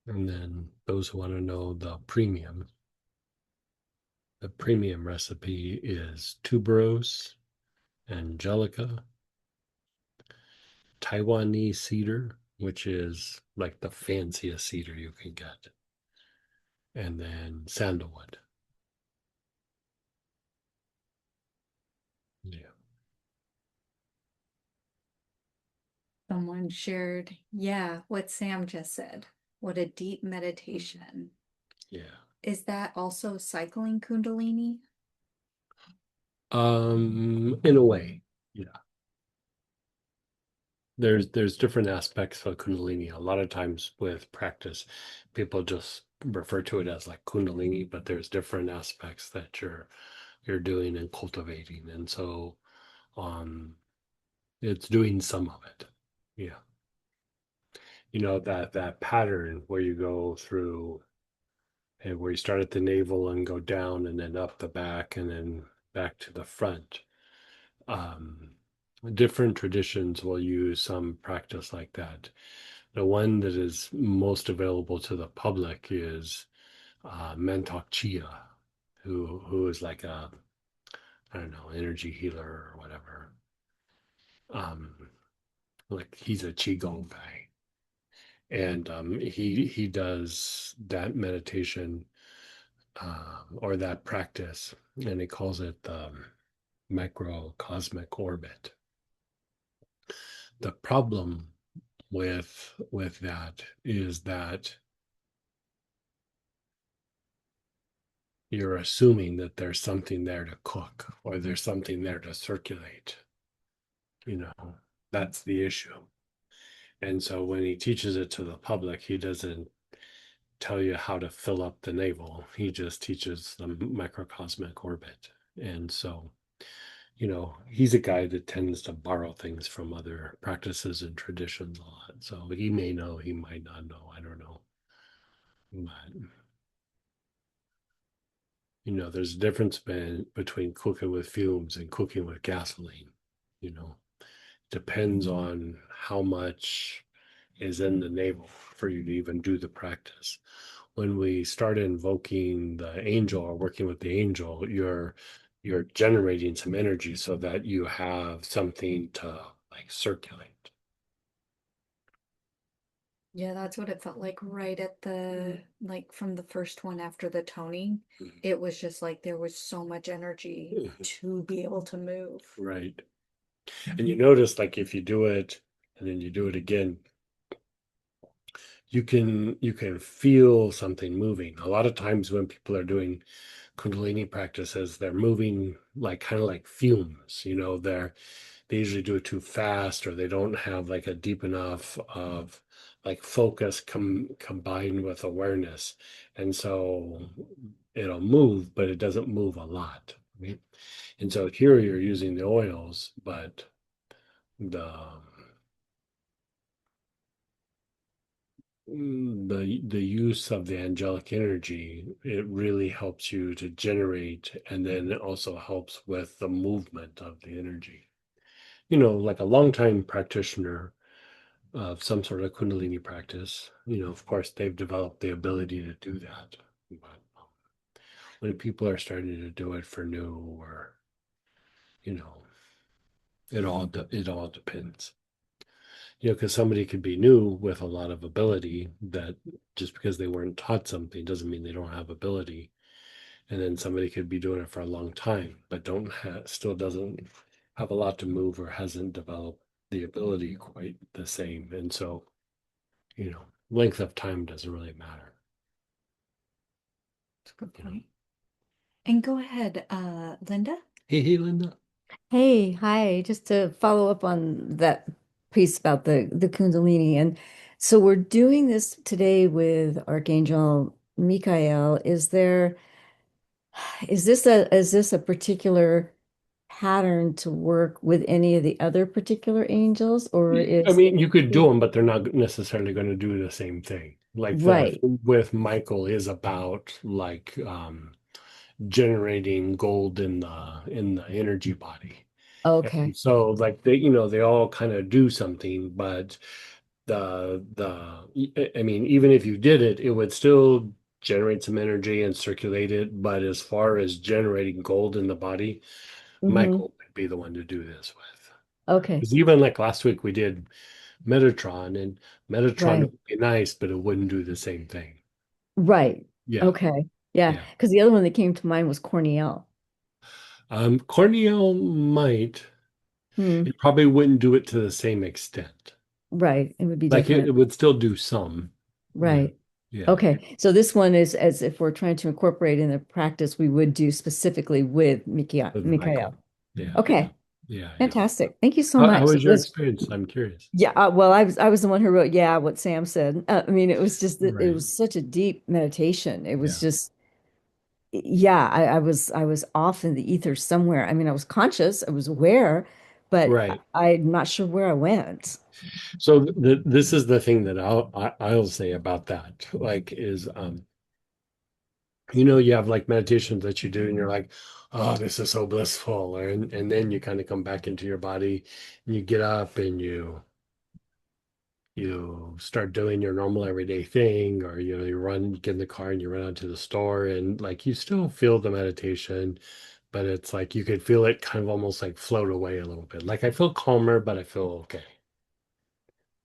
And then those who want to know the premium recipe is tuberose, angelica, Taiwanese cedar, which is like the fanciest cedar you can get, and then sandalwood. Yeah. Someone shared, yeah, what Sam just said. What a deep meditation. Yeah. Is that also cycling Kundalini? In a way, yeah. There's different aspects of Kundalini. A lot of times with practice, people just refer to it as like Kundalini, but there's different aspects that you're doing and cultivating. And so it's doing some of it. Yeah. That pattern where you go through and where you start at the navel and go down and then up the back and then back to the front. Um, Different traditions will use some practice like that. The one that is most available to the public is Mantak Chia, who is like a, I don't know, energy healer or whatever. Um, like he's a qigong guy, and he does that meditation or that practice, and he calls it microcosmic orbit. The problem with that is that you're assuming that there's something there to cook or there's something there to circulate. You know, that's the issue. And so when he teaches it to the public, he doesn't tell you how to fill up the navel. He just teaches the microcosmic orbit. And so, he's a guy that tends to borrow things from other practices and traditions a lot. So he may know, he might not know. I don't know. But there's a difference between cooking with fumes and cooking with gasoline. You know, depends on how much is in the navel for you to even do the practice. When we start invoking the angel or working with the angel, you're generating some energy so that you have something to like circulate. Yeah, that's what it felt like right at like from the first one after the toning. Mhm. It was just like there was so much energy to be able to move. Right. And you notice like if you do it and then you do it again, you can feel something moving. A lot of times when people are doing Kundalini practices, they're moving like kind of like fumes, they usually do it too fast, or they don't have like a deep enough of like focus combined with awareness. And so it'll move, but it doesn't move a lot. Right? And so here you're using the oils, but the the use of the angelic energy, it really helps you to generate, and then it also helps with the movement of the energy. Like a longtime practitioner of some sort of Kundalini practice, of course, they've developed the ability to do that. But when people are starting to do it for new, or, you know, it all depends. Because somebody could be new with a lot of ability, that just because they weren't taught something doesn't mean they don't have ability. And then somebody could be doing it for a long time, but still doesn't have a lot to move, or hasn't developed the ability quite the same. And so, length of time doesn't really matter. That's a good You know. point. And go ahead, Linda. Hey, Linda. Hey, hi. Just to follow up on that piece about the Kundalini. And so we're doing this today with Archangel Michael. Is this a particular pattern to work with any of the other particular angels, or I is mean, you could do them, but they're not necessarily going to do the same thing. Like the right? with Michael is about like generating gold in the energy body. And Okay. so like they all kind of do something, but I mean, even if you did it, it would still generate some energy and circulate it. But as far as generating gold in the body, Hmm. Michael would be the one to do this with. Okay. Because even like last week we did Metatron, and Metatron Right. would be nice, but it wouldn't do the same thing. Right. Yeah, Okay. Yeah. yeah. Because the other one that came to mind was Corneal. Cornel might. Hmm. It probably wouldn't do it to the same extent. Right. It would be Like it different. would still do some. Yeah, Right. yeah. Okay. So this one is as if we're trying to incorporate in the practice we would do specifically with With Michael. Mikael. Yeah, Okay. yeah, yeah. Fantastic. Thank you so How much. was your experience? I'm curious. Yeah, well, I was the one who wrote, yeah, what Sam said. I mean, it was just that it Right. was such a deep meditation. It was Yeah. just, yeah, I was off in the ether somewhere. I mean, I was conscious, I was aware, but Right. I'm not sure where I went. So this is the thing that I'll say about that. Like is you have like meditations that you do, and you're like, oh, this is so blissful, and then you kind of come back into your body, and you get up, and you start doing your normal everyday thing, or you get in the car and you run out to the store, and like you still feel the meditation, but it's like you could feel it kind of almost like float away a little bit. Like I feel calmer, but I feel okay.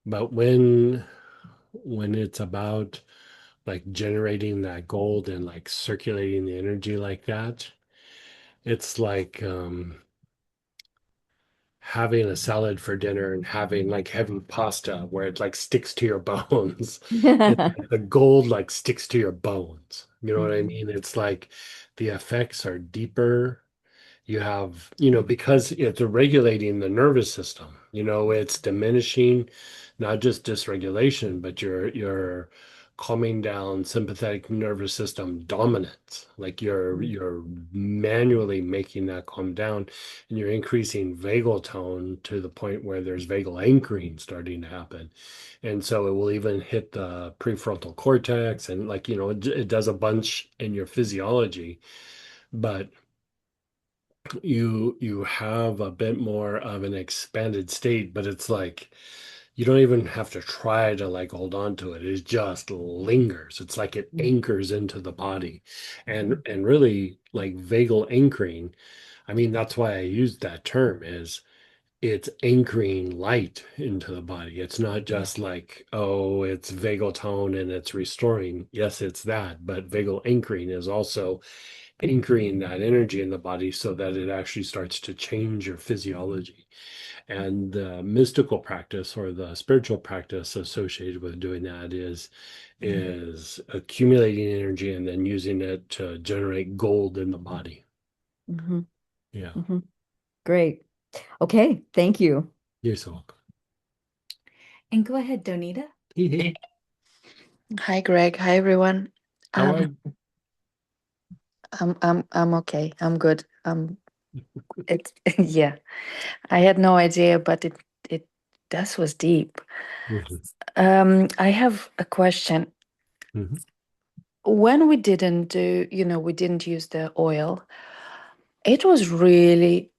But when it's about like generating that gold and like circulating the energy like that, it's like having a salad for dinner and having like heavy pasta where it like sticks to your bones. It's like the gold like sticks to your bones. You know what I Mhm. mean? It's like the effects are deeper. You have, because it's regulating the nervous system, it's diminishing not just dysregulation, but you're calming down sympathetic nervous system dominance. Like you're manually making that calm down, and you're increasing vagal tone to the point where there's vagal anchoring starting to happen. And so it will even hit the prefrontal cortex, and like, it does a bunch in your physiology, but you have a bit more of an expanded state, but it's like you don't even have to try to like hold on to it. It just lingers. It's like it anchors into the body. And really like vagal anchoring, I mean, that's why I used that term, is it's anchoring light into the body. It's not just like, oh, it's vagal tone and it's restoring. Yes, it's that, but vagal anchoring is also anchoring that energy in the body so that it actually starts to change your physiology. And the mystical practice or the spiritual practice associated with doing that is accumulating energy and then using it to generate gold in the body. Mhm, Yeah. mhm. Great. Okay, thank you. You're so welcome. And go ahead, Donita. Hey, Hi, Greg. Hi, everyone. how are you? I'm okay. I'm good. It yeah. I had no idea, but it that was deep. I have a question. Mhm. When we didn't we didn't use the oil, it was really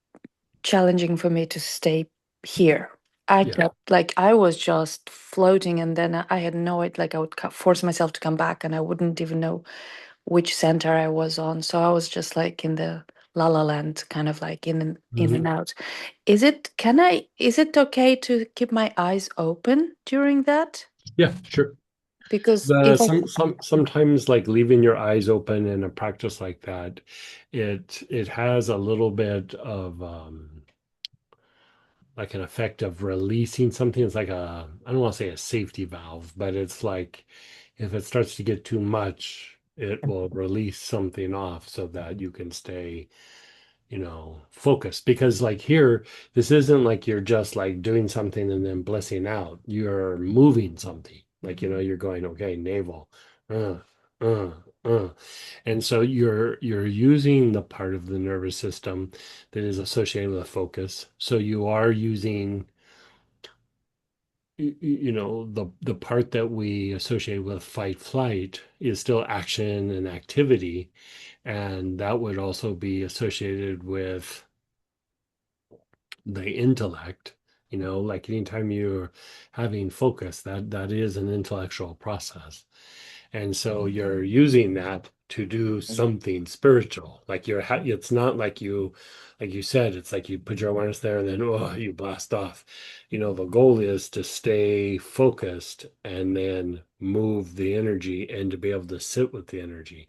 challenging for me to stay here. I Yeah. kept like I was just floating, and then I had no it like I would force myself to come back, and I wouldn't even know which center I was on. So I was just like in the la la land, kind of like in and out. Is it okay to keep my eyes open during that? Yeah, sure. Because The if I sometimes like leaving your eyes open in a practice like that, it has a little bit of like an effect of releasing something. It's like I don't want to say a safety valve, but it's like if it starts to get too much, it will release something off so that you can stay, focused. Because like here, this isn't like you're just like doing something and then blissing out. You're moving something. Like, you're going, okay, navel, uh, uh, uh. And so you're using the part of the nervous system that is associated with focus. So you are using the part that we associate with fight flight is still action and activity, and that would also be associated with the intellect. Like anytime you're having focus, that is an intellectual process. And so you're using that to do something spiritual. Like it's not like you said, it's like you put your awareness there and then, oh, you blast off. The goal is to stay focused and then move the energy and to be able to sit with the energy.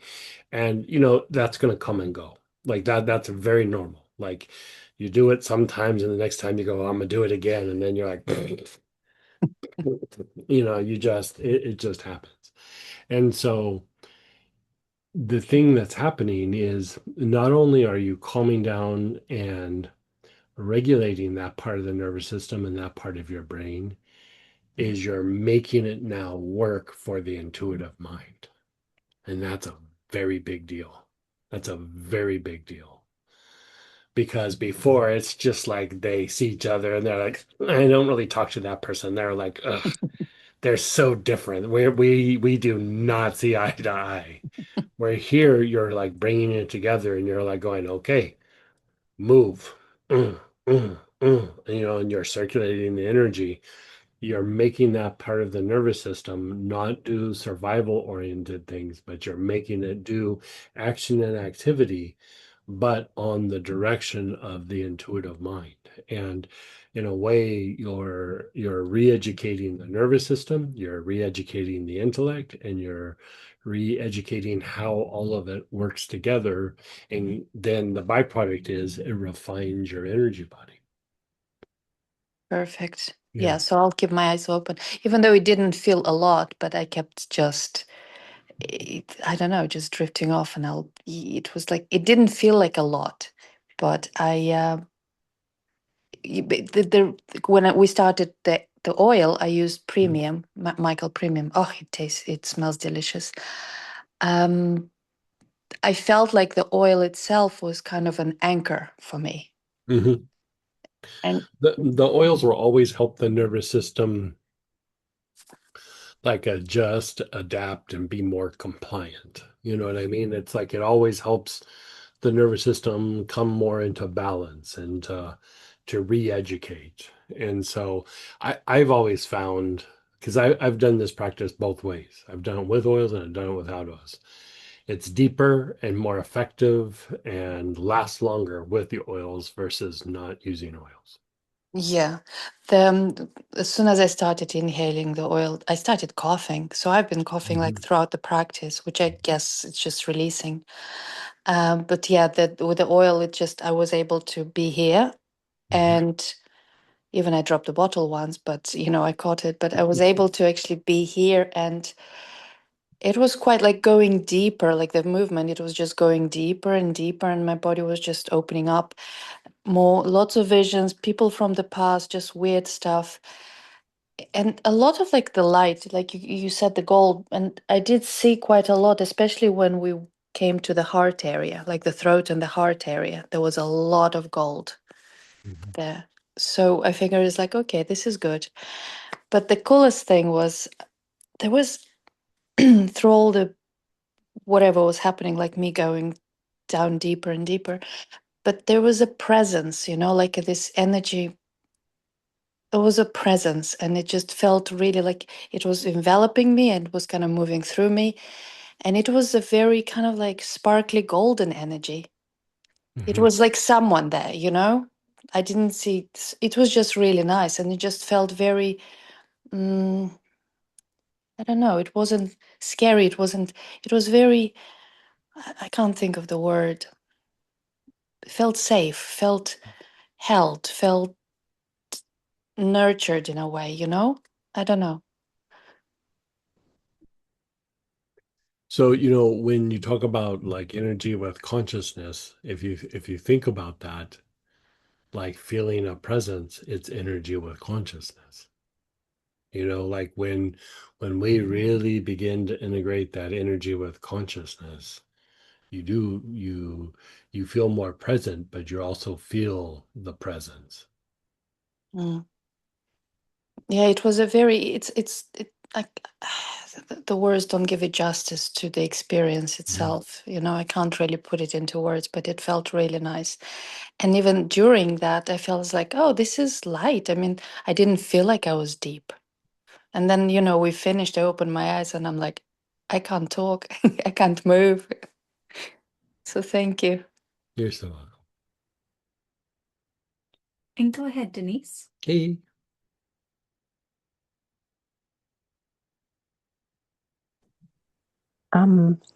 And, that's going to come and go. Like that's very normal. Like you do it sometimes and the next time you go, I'm gonna do it again. And then you're like, it just happens. And so the thing that's happening is not only are you calming down and regulating that part of the nervous system and that part of your brain, is you're making it now work for the intuitive mind. And that's a very big deal. That's a very big deal. Because before it's just like they see each other and they're like, I don't really talk to that person. They're like, ugh, they're so different. We do not see eye to eye. Where here you're like bringing it together and you're like going, okay, move, and you're circulating the energy. You're making that part of the nervous system not do survival oriented things, but you're making it do action and activity, but on the direction of the intuitive mind. And in a way, you're re-educating the nervous system, you're re-educating the intellect, and you're re-educating how all of it works together. And then the byproduct is it refines your energy body. Perfect. Yeah. Yeah, so I'll keep my eyes open, even though it didn't feel a lot, but I kept just, I don't know, just drifting off, and it was like, it didn't feel like a lot, but we started the oil, I used premium, Michael premium. Oh, it smells delicious. Um, I felt like the oil itself was kind of an anchor for me. Mhm. And The oils will always help the nervous system like adjust, adapt, and be more compliant. You know what I mean? It's like it always helps the nervous system come more into balance and to re-educate. And so I've always found, because I've done this practice both ways. I've done it with oils and I've done it without oils. It's deeper and more effective and lasts longer with the oils versus not using oils. yeah, as soon as I started inhaling the oil, I started coughing. So I've been coughing like Mhm. throughout the practice, which I guess it's just releasing. But yeah, with the oil, I was able to be here Mhm. and Even I dropped the bottle once, but I caught it. But I was able to actually be here, and it was quite like going deeper, like the movement. It was just going deeper and deeper, and my body was just opening up more. Lots of visions, people from the past, just weird stuff, and a lot of like the light, like you said, the gold, and I did see quite a lot, especially when we came to the heart area, like the throat and the heart area. There was a lot of gold Mhm. there. So I figured it's like, okay, this is good. But the coolest thing was there was through all the whatever was happening, like me going down deeper and deeper, but there was a presence, like this energy. There was a presence, and it just felt really like it was enveloping me and was kind of moving through me. And it was a very kind of like sparkly golden energy. It Mhm. was like someone there, I didn't see it was just really nice, and it just felt very mm, I don't know, it wasn't scary, it was very, I can't think of the word. Felt safe, felt held, felt nurtured in a way, I don't know. So, when you talk about like energy with consciousness, if you think about that, like feeling a presence, it's energy with consciousness. Like when we really begin to integrate that energy with consciousness, you feel more present, but you also feel the presence. Mm. Yeah, it was a very, like the words don't give it justice to the experience Mhm. itself. I can't really put it into words, but it felt really nice. And even during that, I felt like, oh, this is light. I mean, I didn't feel like I was deep. And then, we finished, I opened my eyes and I'm like, I can't talk, I can't move. So thank you. You're so welcome. And go ahead, Denise. Hey.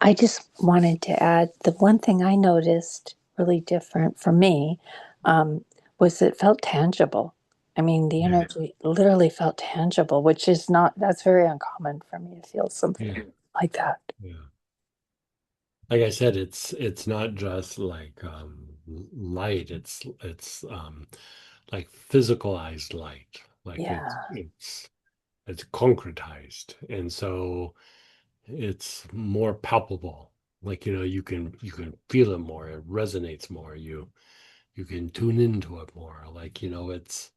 I just wanted to add the one thing I noticed really different for me was it felt tangible. I mean, the Yeah. energy literally felt tangible, which is not, that's very uncommon for me to feel something Yeah. like that. Yeah. Like I said, it's not just like light, it's like physicalized light. Like it's Yeah. it's it's concretized. And so it's more palpable. Like, you can feel it more, it resonates more, you can tune into it more. Like, it's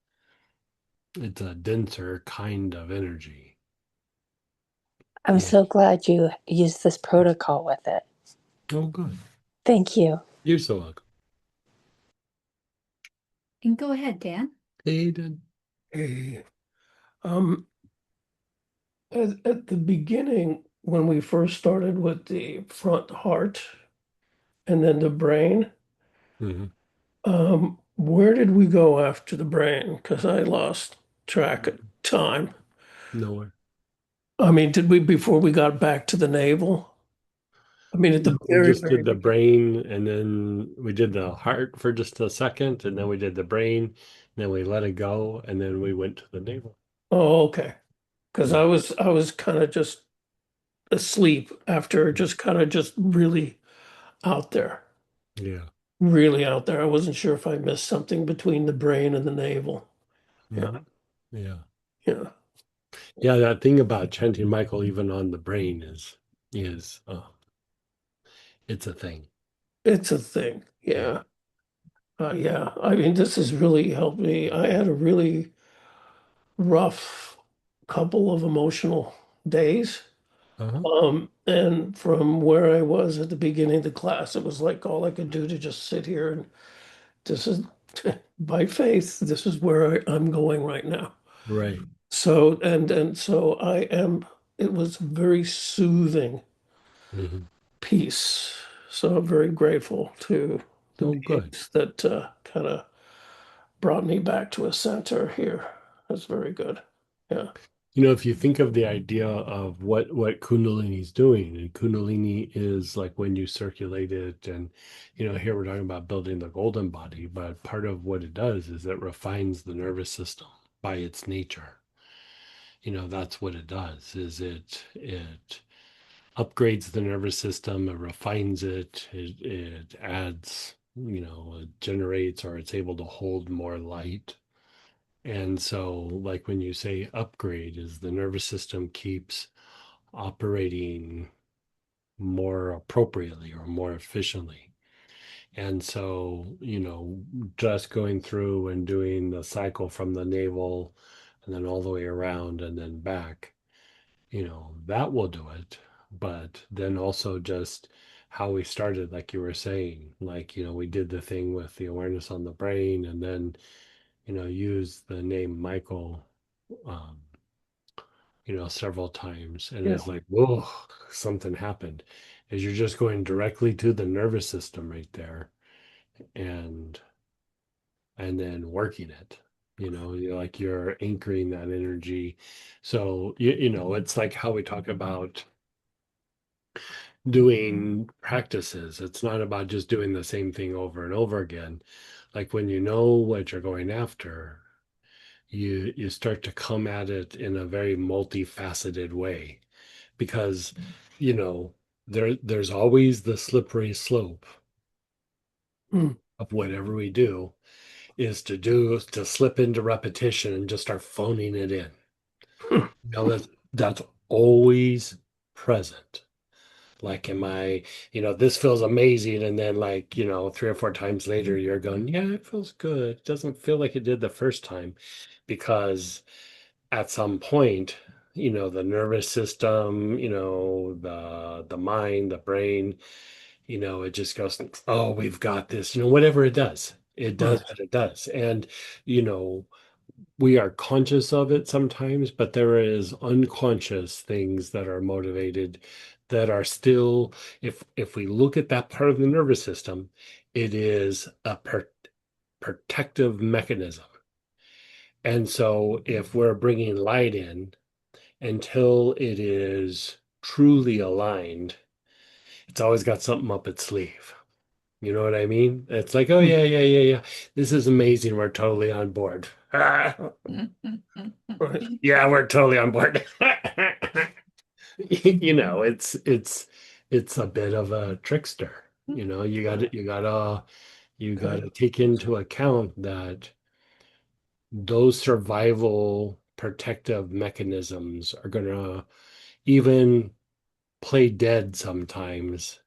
a denser kind of energy. I'm Yeah. so glad you used this protocol with it. Oh, good. Thank you. You're so welcome. And go ahead, Dan. Hey, Dan. Hey, um, at the beginning, when we first started with the front heart and then the brain, Mhm. where did we go after the brain? Because I lost track of time. Nowhere. I mean, did we before we got back to the navel? I mean, at No, the we very, just very did the beginning. brain, and then we did the heart for just a second, and then we did the brain, and then we let it go, and then we went to the navel. Oh, okay. Because Yeah. I was kind of just asleep after just kind of just out there, Yeah. really out there. I wasn't sure if I missed something between the brain and the navel. Yeah, No. Yeah. yeah. Yeah. That thing about chanting Michael even on the brain is it's a thing. It's a thing. Yeah. Yeah. Yeah. I mean, this has really helped me. I had a really rough couple of emotional days. Uh-huh. And from where I was at the beginning of the class, it was like all I could do to just sit here and this is by faith, this is where I'm going right now. Right. So, and so I am, it was very soothing Hmm. peace. So I'm very grateful to the Oh, good. beings that kind of brought me back to a center here. That's very good. Yeah. If you think of the idea of what Kundalini is doing, and Kundalini is like when you circulate it, and here we're talking about building the golden body, but part of what it does is it refines the nervous system by its nature. That's what it does, is it upgrades the nervous system, it refines it adds, it generates, or it's able to hold more light. And so, like when you say upgrade, is the nervous system keeps operating more appropriately or more efficiently. And so, just going through and doing the cycle from the navel and then all the way around and then back, that will do it. But then also just how we started, like you were saying, like, we did the thing with the awareness on the brain, and then, use the name Michael, um, several times. And Yeah. it's like, whoa, something happened. Is you're just going directly to the nervous system right there, and then working it. You're like you're anchoring that energy. So it's like how we talk about doing practices. It's not about just doing the same thing over and over again. Like when you know what you're going after, you start to come at it in a very multifaceted way, because there's always the slippery slope Mm. of whatever we do, is to slip into repetition and just start phoning it in. That's always present. Like, am I, this feels amazing. And then, like, 3 or 4 times later, you're going, yeah, it feels good. It doesn't feel like it did the first time, because at some point, the nervous system, the mind, the brain, it just goes, oh, we've got this, whatever it does. It does Right. what it does. And, you know, we are conscious of it sometimes, but there is unconscious things that are motivated, that are still, if we look at that part of the nervous system, it is a protective mechanism. And so if we're bringing light in, until it is truly aligned, it's always got something up its sleeve. You know what I mean? It's like, oh Mm. yeah, yeah, yeah, yeah. This is amazing. We're totally on board. Right. Yeah, we're totally on board. It's a bit of a trickster. You gotta take into account that those survival protective mechanisms are gonna even play dead sometimes,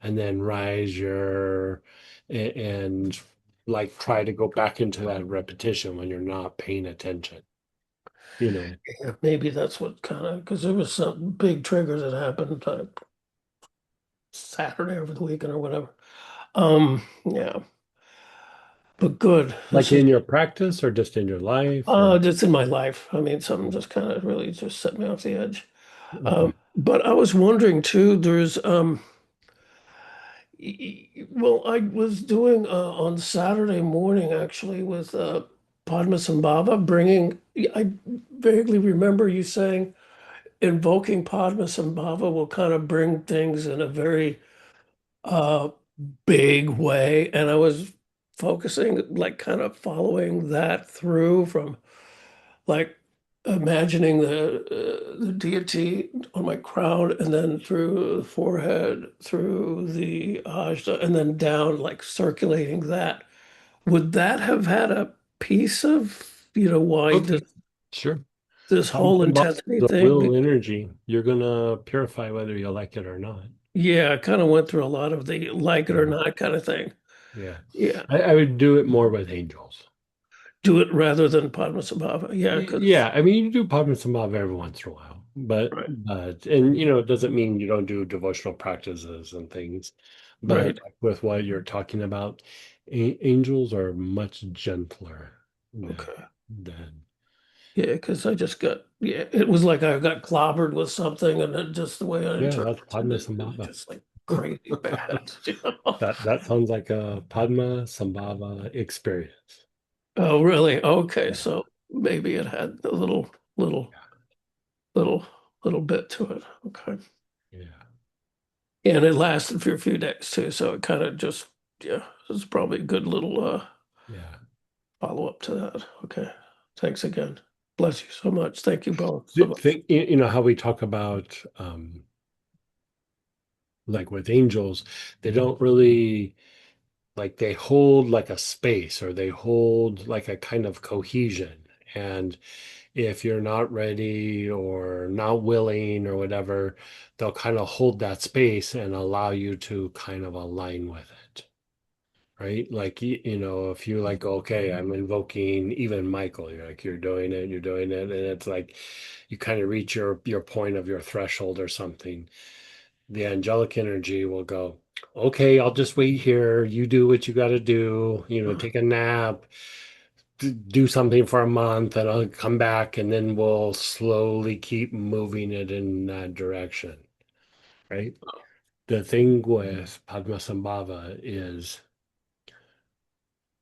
and then and like try to go back into that repetition when you're not paying attention. Yeah, maybe that's what kind of, because there was some big triggers that happened Saturday over the weekend or whatever. Yeah, but good. Like This is in your practice or just in your life, or just in my life. I mean, something just kind of really just set me off the edge. okay. But I was wondering too, there's well, I was doing on Saturday morning actually with Padmasambhava bringing. I vaguely remember you saying invoking Padmasambhava will kind of bring things in a very uh big way, and I was focusing, like kind of following that through from like imagining the deity on my crown, and then through the forehead, through the ajna, and then down, like circulating that. Would that have had a piece of, why Okay, sure. this whole Problem about intensity the thing? will energy, you're gonna purify whether you like it or not. Yeah, I kind of went through a lot of the like it or Yeah, not kind of thing. yeah. Yeah. I would do it more with angels. Do it rather than Padmasambhava. Yeah, because Yeah, I mean, you do Padmasambhava every once in a while, but right, and it doesn't mean you don't do devotional practices and things. But right. with what you're talking about, angels are much gentler Okay. than Yeah, because I just got, yeah, it was like I got clobbered with something, and then just the way I yeah, that's interpreted it, it was Padmasambhava. just like crazy bad. That sounds like a Padmasambhava experience. Oh, really? Okay, Yeah. so maybe it had a little. little bit to it. Okay. Yeah. And it lasted for a few days too, so it kind of just, yeah, it's probably a good little Yeah. follow-up to that. Okay. Thanks again. Bless you so much. Thank you both so much. Think, you know how we talk about like with angels, they don't really like they hold like a space or they hold like a kind of cohesion. And if you're not ready or not willing or whatever, they'll kind of hold that space and allow you to kind of align with it. Right? Like, you know, if you like, okay, I'm invoking even Michael, you're like, you're doing it, and it's like you kind of reach your point of your threshold or something. The angelic energy will go, okay, I'll just wait here. You do what you got to do, you know, take a nap, do something for a month, and I'll come back, and then we'll slowly keep moving it in that direction. Right? The thing with Padmasambhava is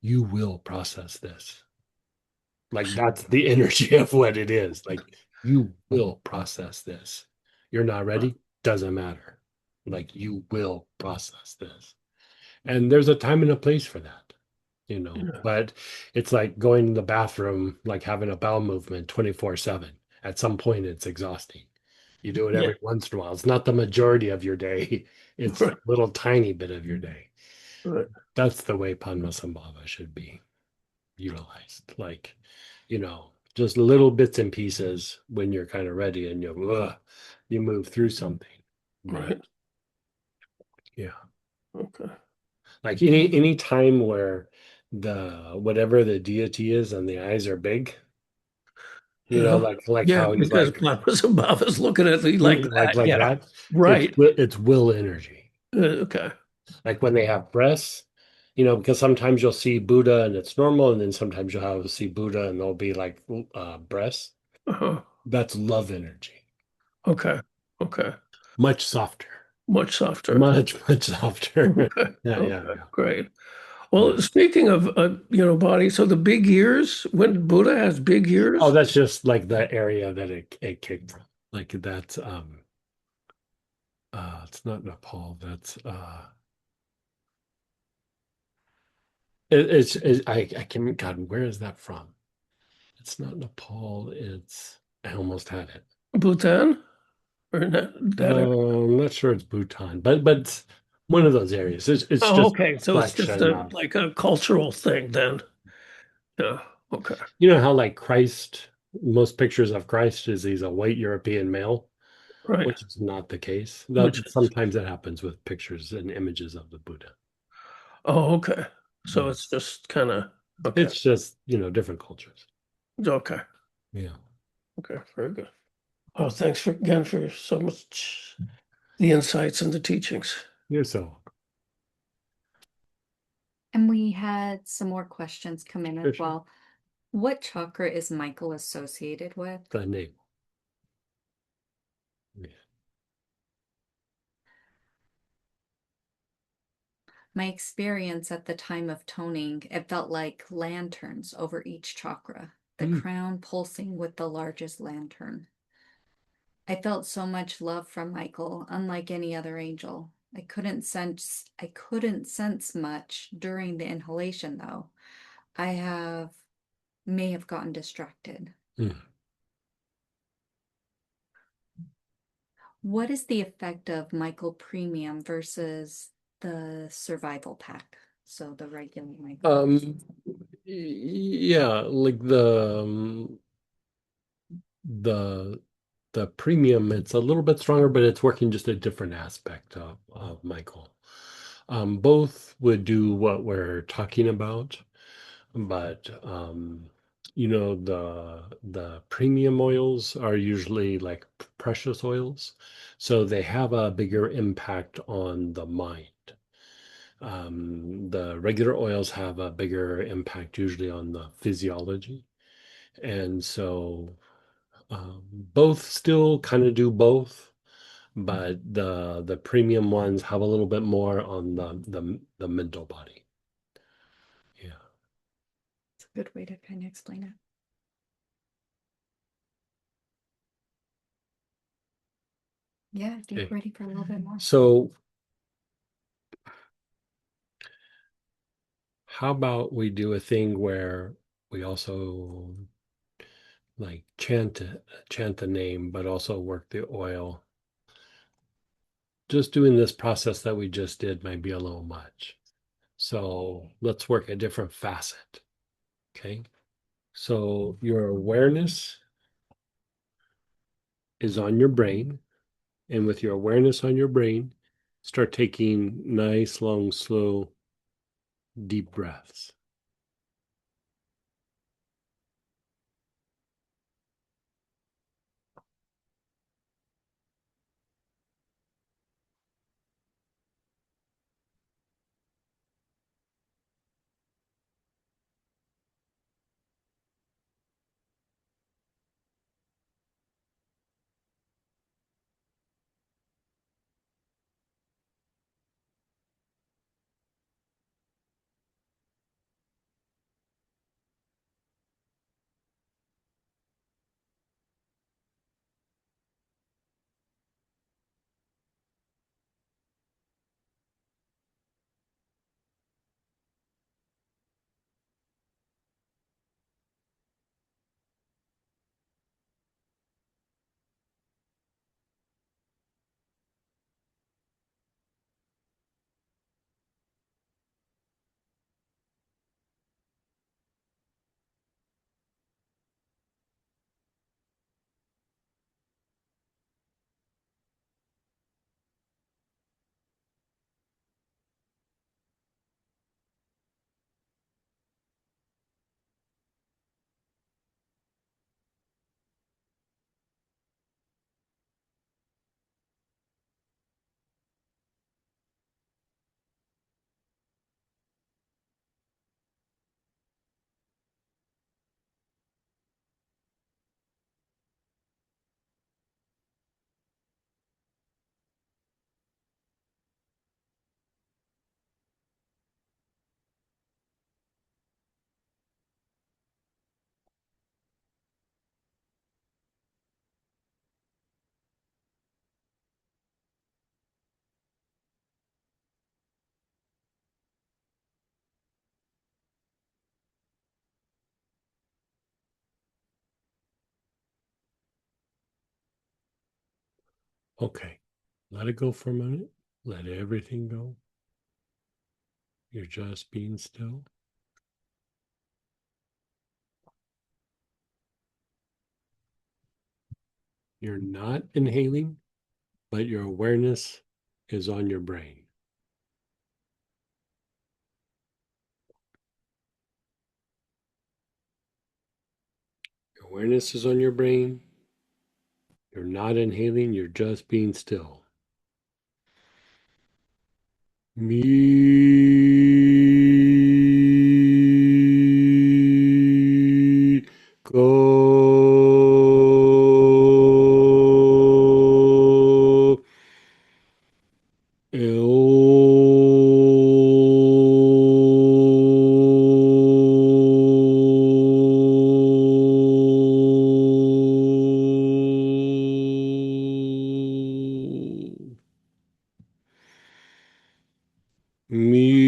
you will process this. Like that's the energy of what it is. Like you will process this. You're not ready, doesn't matter. Like you will process this. And there's a time and a place for that, you know. Yeah. But it's like going to the bathroom, like having a bowel movement 24/7. At some point, it's exhausting. You do it Yeah. every once in a while. It's not the majority of your day, it's a little tiny bit of your day. Right. That's the way Padmasambhava should be utilized. Like, you know, just little bits and pieces when you're kind of ready and you move through something. But Right. yeah. Okay. Like any time where the whatever the deity is and the eyes are big, you know, Yeah. like Yeah, how he's because like Papa's and Baba's looking at me like that. like Yeah. that. Right. It's will energy. Okay. Like when they have breasts, you know, because sometimes you'll see Buddha and it's normal, and then sometimes you'll have see Buddha and they'll be like breasts. Uh-huh. That's love energy. Okay. Okay. Much softer. Much softer. Much softer. Okay. Yeah, yeah, Okay. yeah. Great. Yeah. Well, speaking of body, so the big ears, when Buddha has big Oh, ears. that's just like the area that it came from. Like that's it's not Nepal, that's I can God, where is that from? It's not Nepal, it's I almost had it. Bhutan or that. I'm not sure it's Bhutan, but it's one of those areas. It's Oh, just a okay. So it's just reflection of like a cultural thing then. Yeah. Okay. you know how like Christ, most pictures of Christ is he's a white European male, Right. which is not the case. Which That is, sometimes it happens with pictures and images of the Buddha. oh, okay. So Yeah. it's just kind of, okay. It's just, you know, different cultures. Okay. Yeah. Okay. Very good. Oh, thanks again for so much the insights and the teachings. You're so And we had some more questions come in Sure, as sure. well. What chakra is Michael associated with? The name. Yeah. My experience at the time of toning, it felt like lanterns over each chakra, the Mm. crown pulsing with the largest lantern. I felt so much love from Michael, unlike any other angel. I couldn't sense much during the inhalation though. May have gotten distracted. Mm. What is the effect of Michael Premium versus the survival pack? So the regular Michael. Yeah, like the the premium, it's a little bit stronger, but it's working just a different aspect of Michael. Both would do what we're talking about, but you know, the premium oils are usually like precious oils, so they have a bigger impact on the mind. The regular oils have a bigger impact usually on the physiology. And so both still kind of do both, but the premium ones have a little bit more on the mental body. Yeah. It's a good way to kind of explain it. Yeah, I think Okay. we're ready for a little bit more. So how about we do a thing where we also like chant the name, but also work the oil. Just doing this process that we just did might be a little much. So let's work a different facet. Okay. So your awareness is on your brain. And with your awareness on your brain, start taking nice, long, slow, deep breaths. Okay. Let it go for a minute. Let everything go. You're just being still. You're not inhaling, but your awareness is on your brain. Your awareness is on your brain. You're not inhaling, you're just being still. Me go me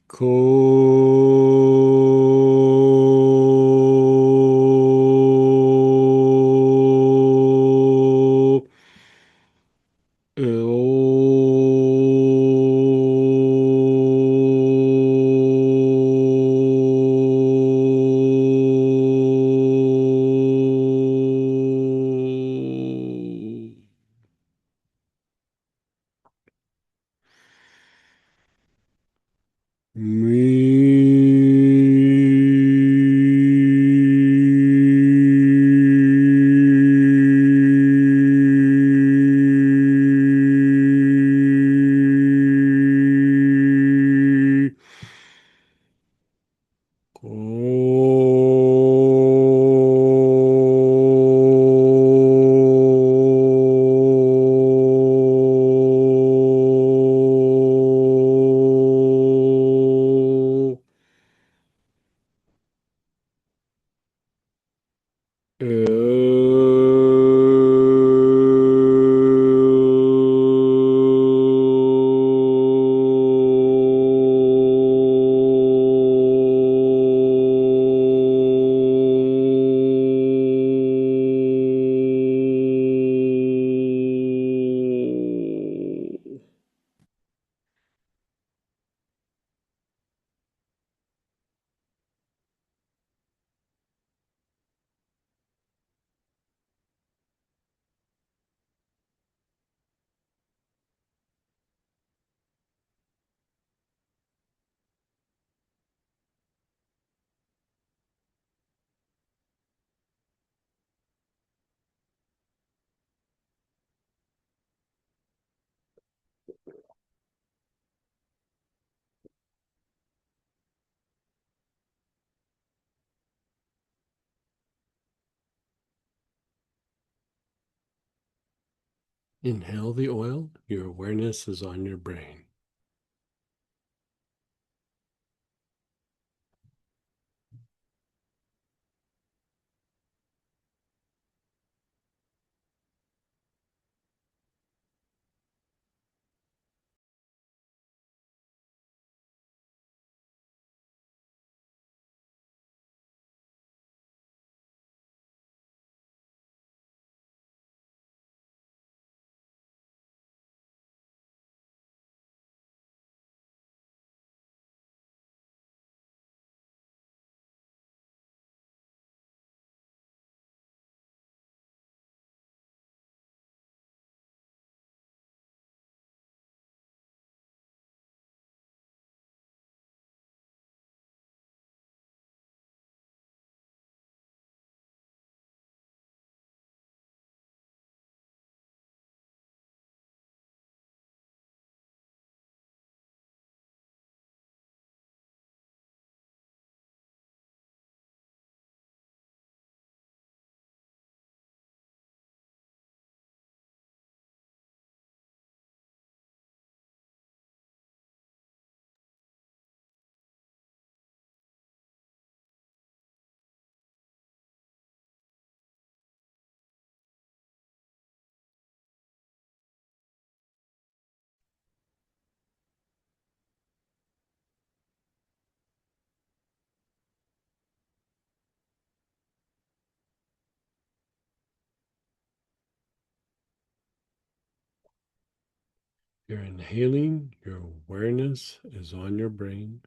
ko me Inhale the oil. Your awareness is on your brain. You're inhaling, your awareness is on your brain.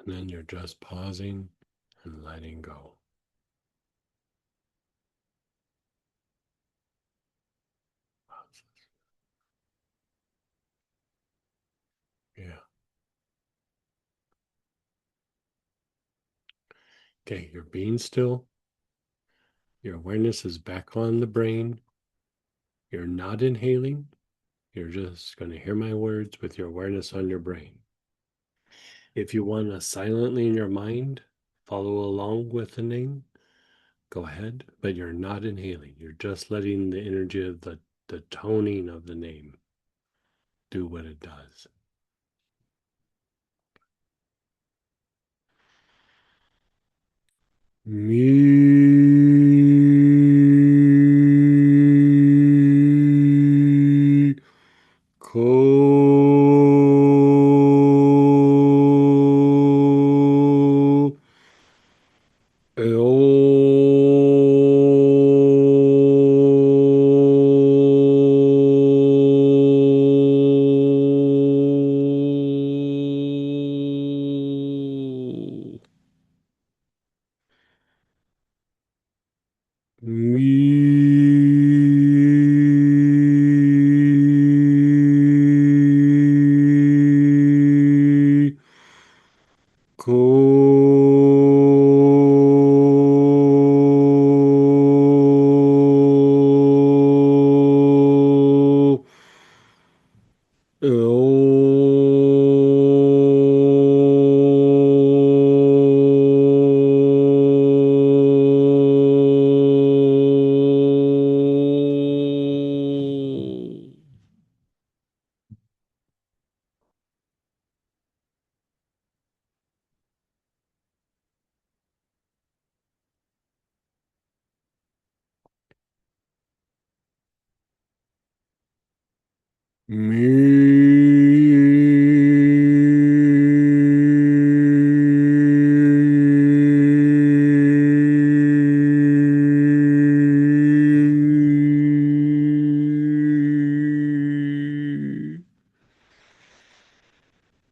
And then you're just pausing and letting go. Yeah. Okay, you're being still. Your awareness is back on the brain. You're not inhaling. You're just going to hear my words with your awareness on your brain. If you want to silently in your mind follow along with the name, go ahead, but you're not inhaling. You're just letting the energy of the toning of the name do what it does. Me ko eo me ko Me.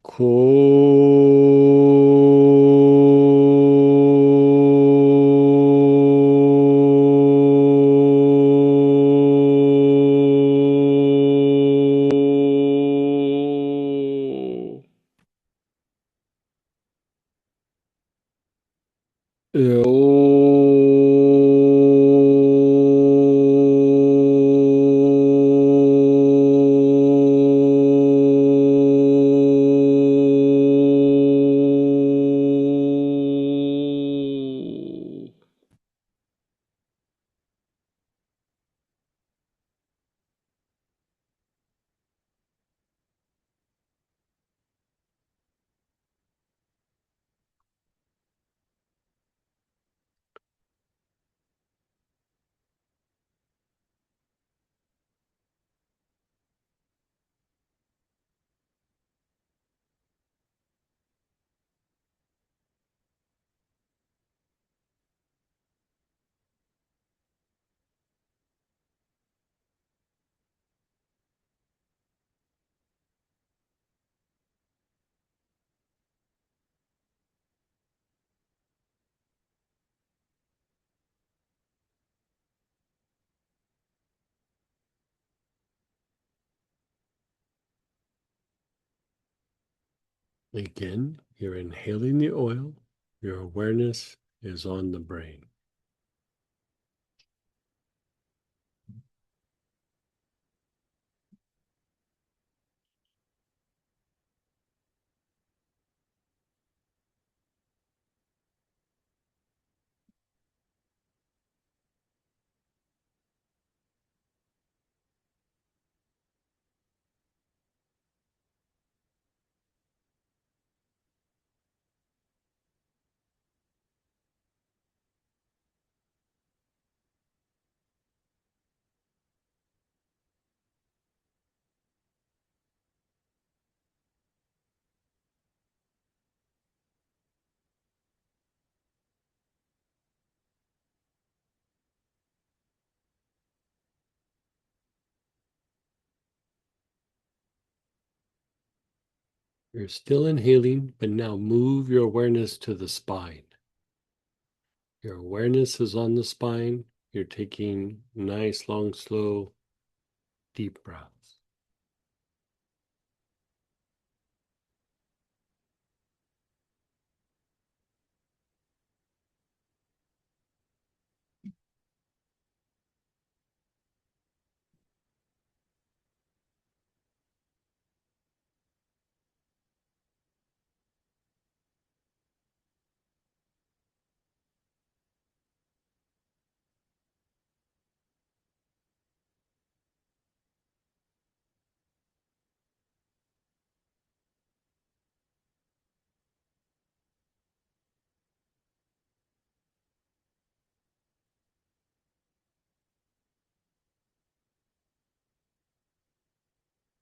Ko. Again, you're inhaling the oil. Your awareness is on the brain. You're still inhaling, but now move your awareness to the spine. Your awareness is on the spine. You're taking nice, long, slow, deep breaths.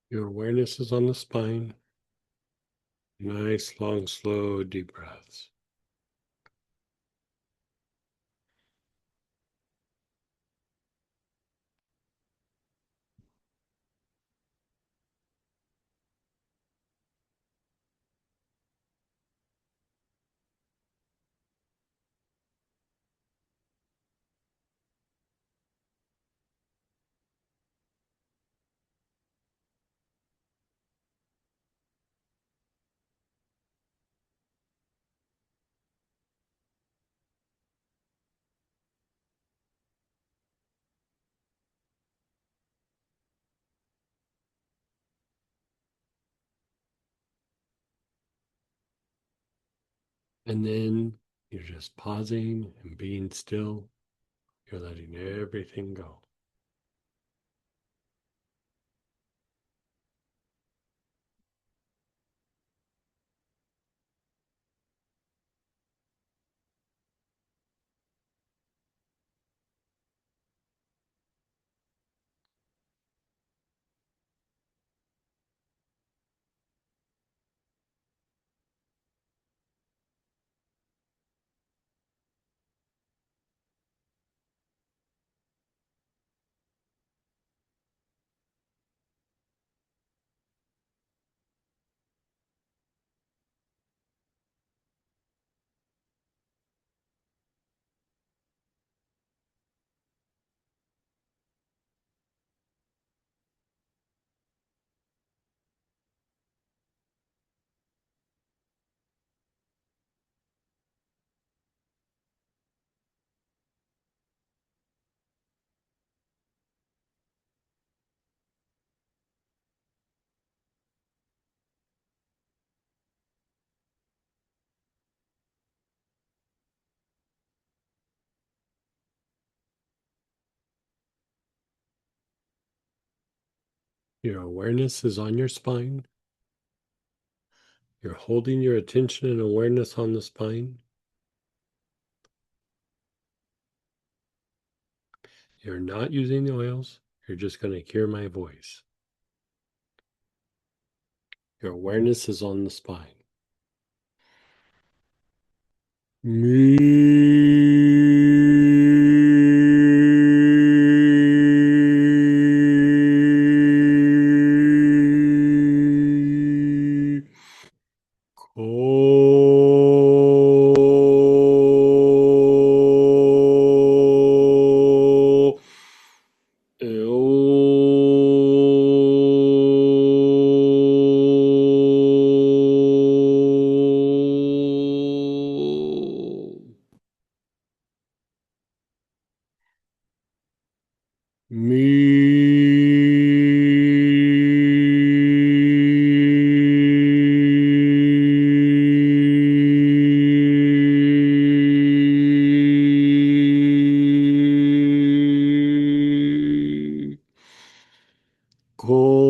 Your awareness is on the spine. Nice, long, slow, deep breaths. And then you're just pausing and being still. You're letting everything go. Your awareness is on your spine. You're holding your attention and awareness on the spine. You're not using the oils. You're just going to hear my voice. Your awareness is on the spine. Me. Ko. Me. Ko.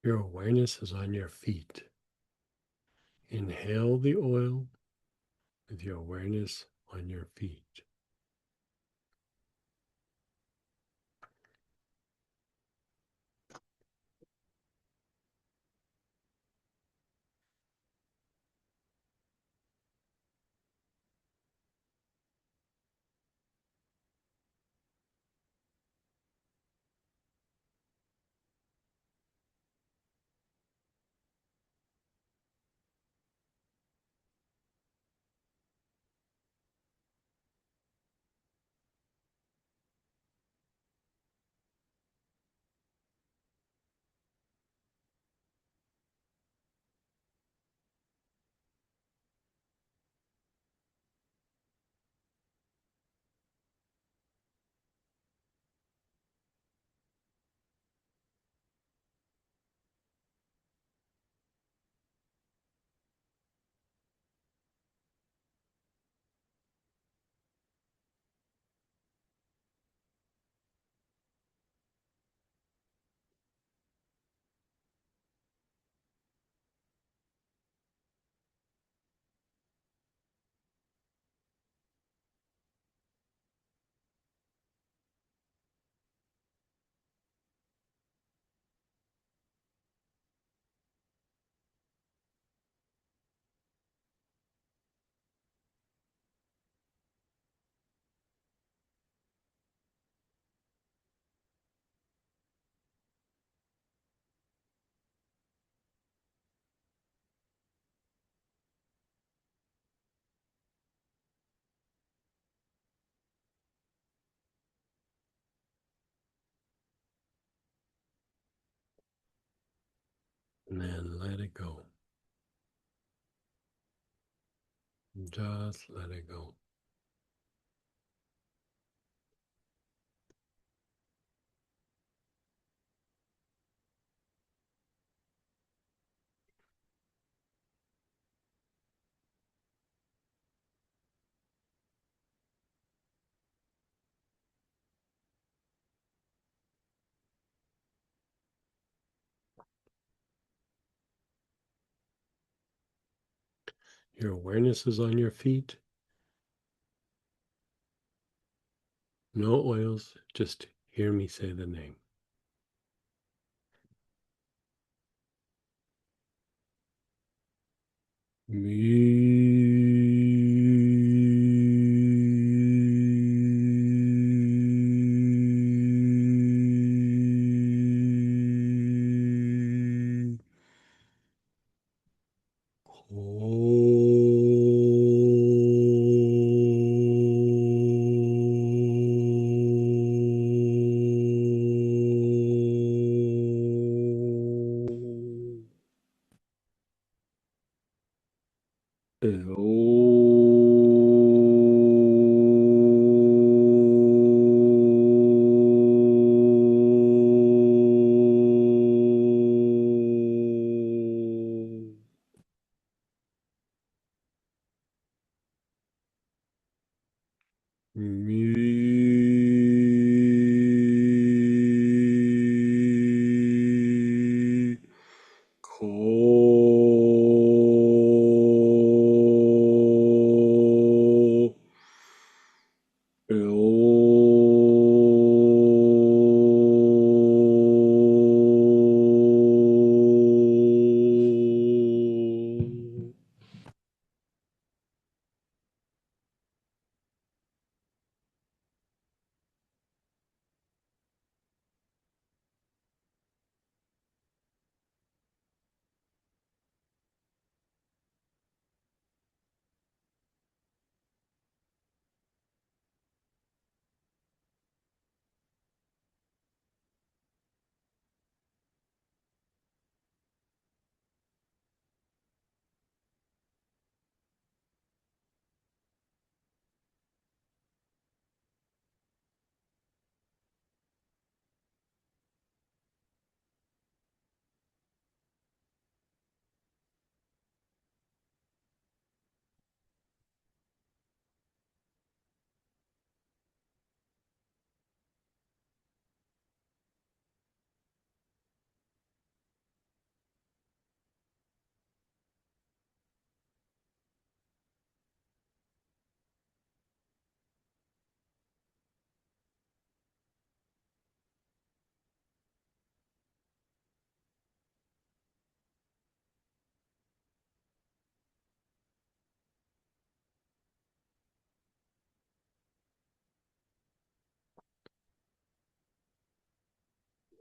Your awareness is on your feet. Inhale the oil with your awareness on your feet. And then let it go. Just let it go. Your awareness is on your feet. No oils, just hear me say the name. Me. Me. Ko.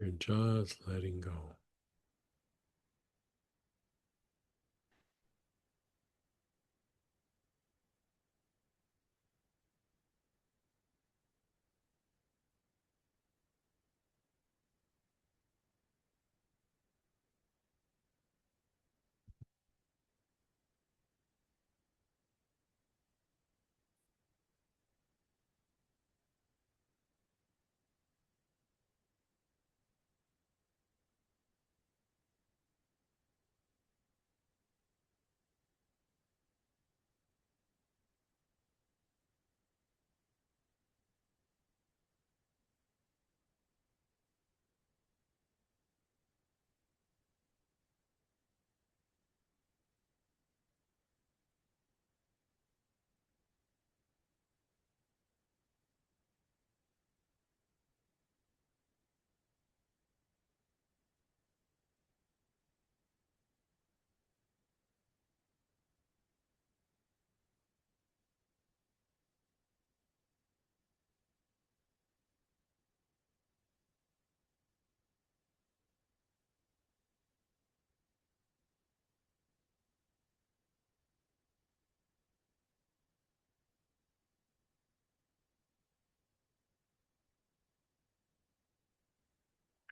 You're just letting go.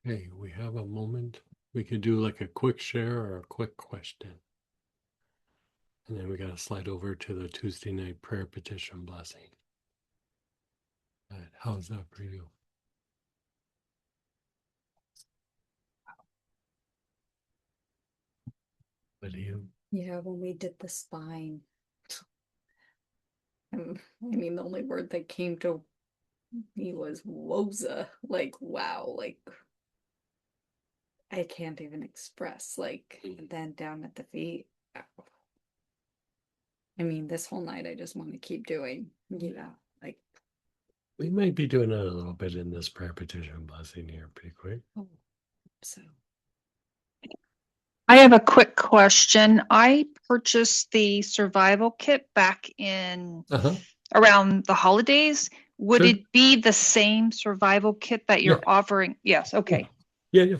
Okay, we have a moment. We could do like a quick share or a quick question. And then we got to slide over to the Tuesday night prayer petition blessing. All right, how's that for you? What do you? Yeah, when we did the spine. I mean, the only word that came to me was woza. Like, wow, like I can't even express. Like, and then down at the feet. I mean, this whole night I just want to keep doing, like, We might be doing it a little bit in this prayer petition blessing here pretty quick. oh, so. I have a quick question. I purchased the survival kit back in around the holidays. Would Sure. it be the same survival kit that you're offering? Yes. Okay. Yeah.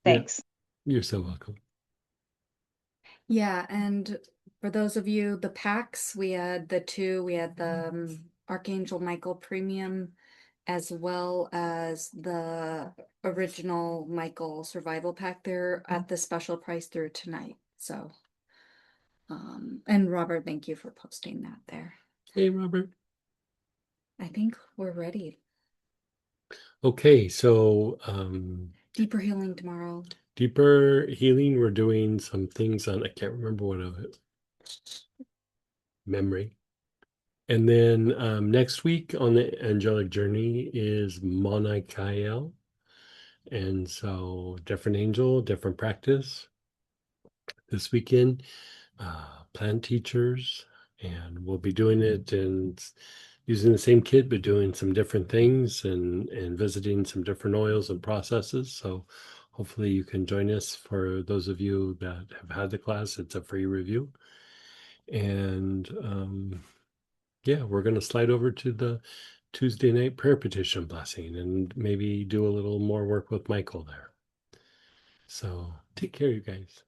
Thanks. Yeah. You're so welcome. Yeah, and for those of you, the packs, we had the Archangel Michael Premium, as well as the original Michael Survival Pack. They're at the special price through tonight. So, and Robert, thank you for posting that there. Hey, Robert. I think we're ready. Okay, so Deeper healing tomorrow. deeper healing, we're doing some things on, I can't remember what of it. Memory. And then next week on the angelic journey is Monaikael. And so different angel, different practice. This weekend, plant teachers, and we'll be doing it and using the same kit, but doing some different things and visiting some different oils and processes. So hopefully you can join us. For those of you that have had the class, it's a free review. And yeah, we're going to slide over to the Tuesday night prayer petition blessing and maybe do a little more work with Michael there. So take care, you guys.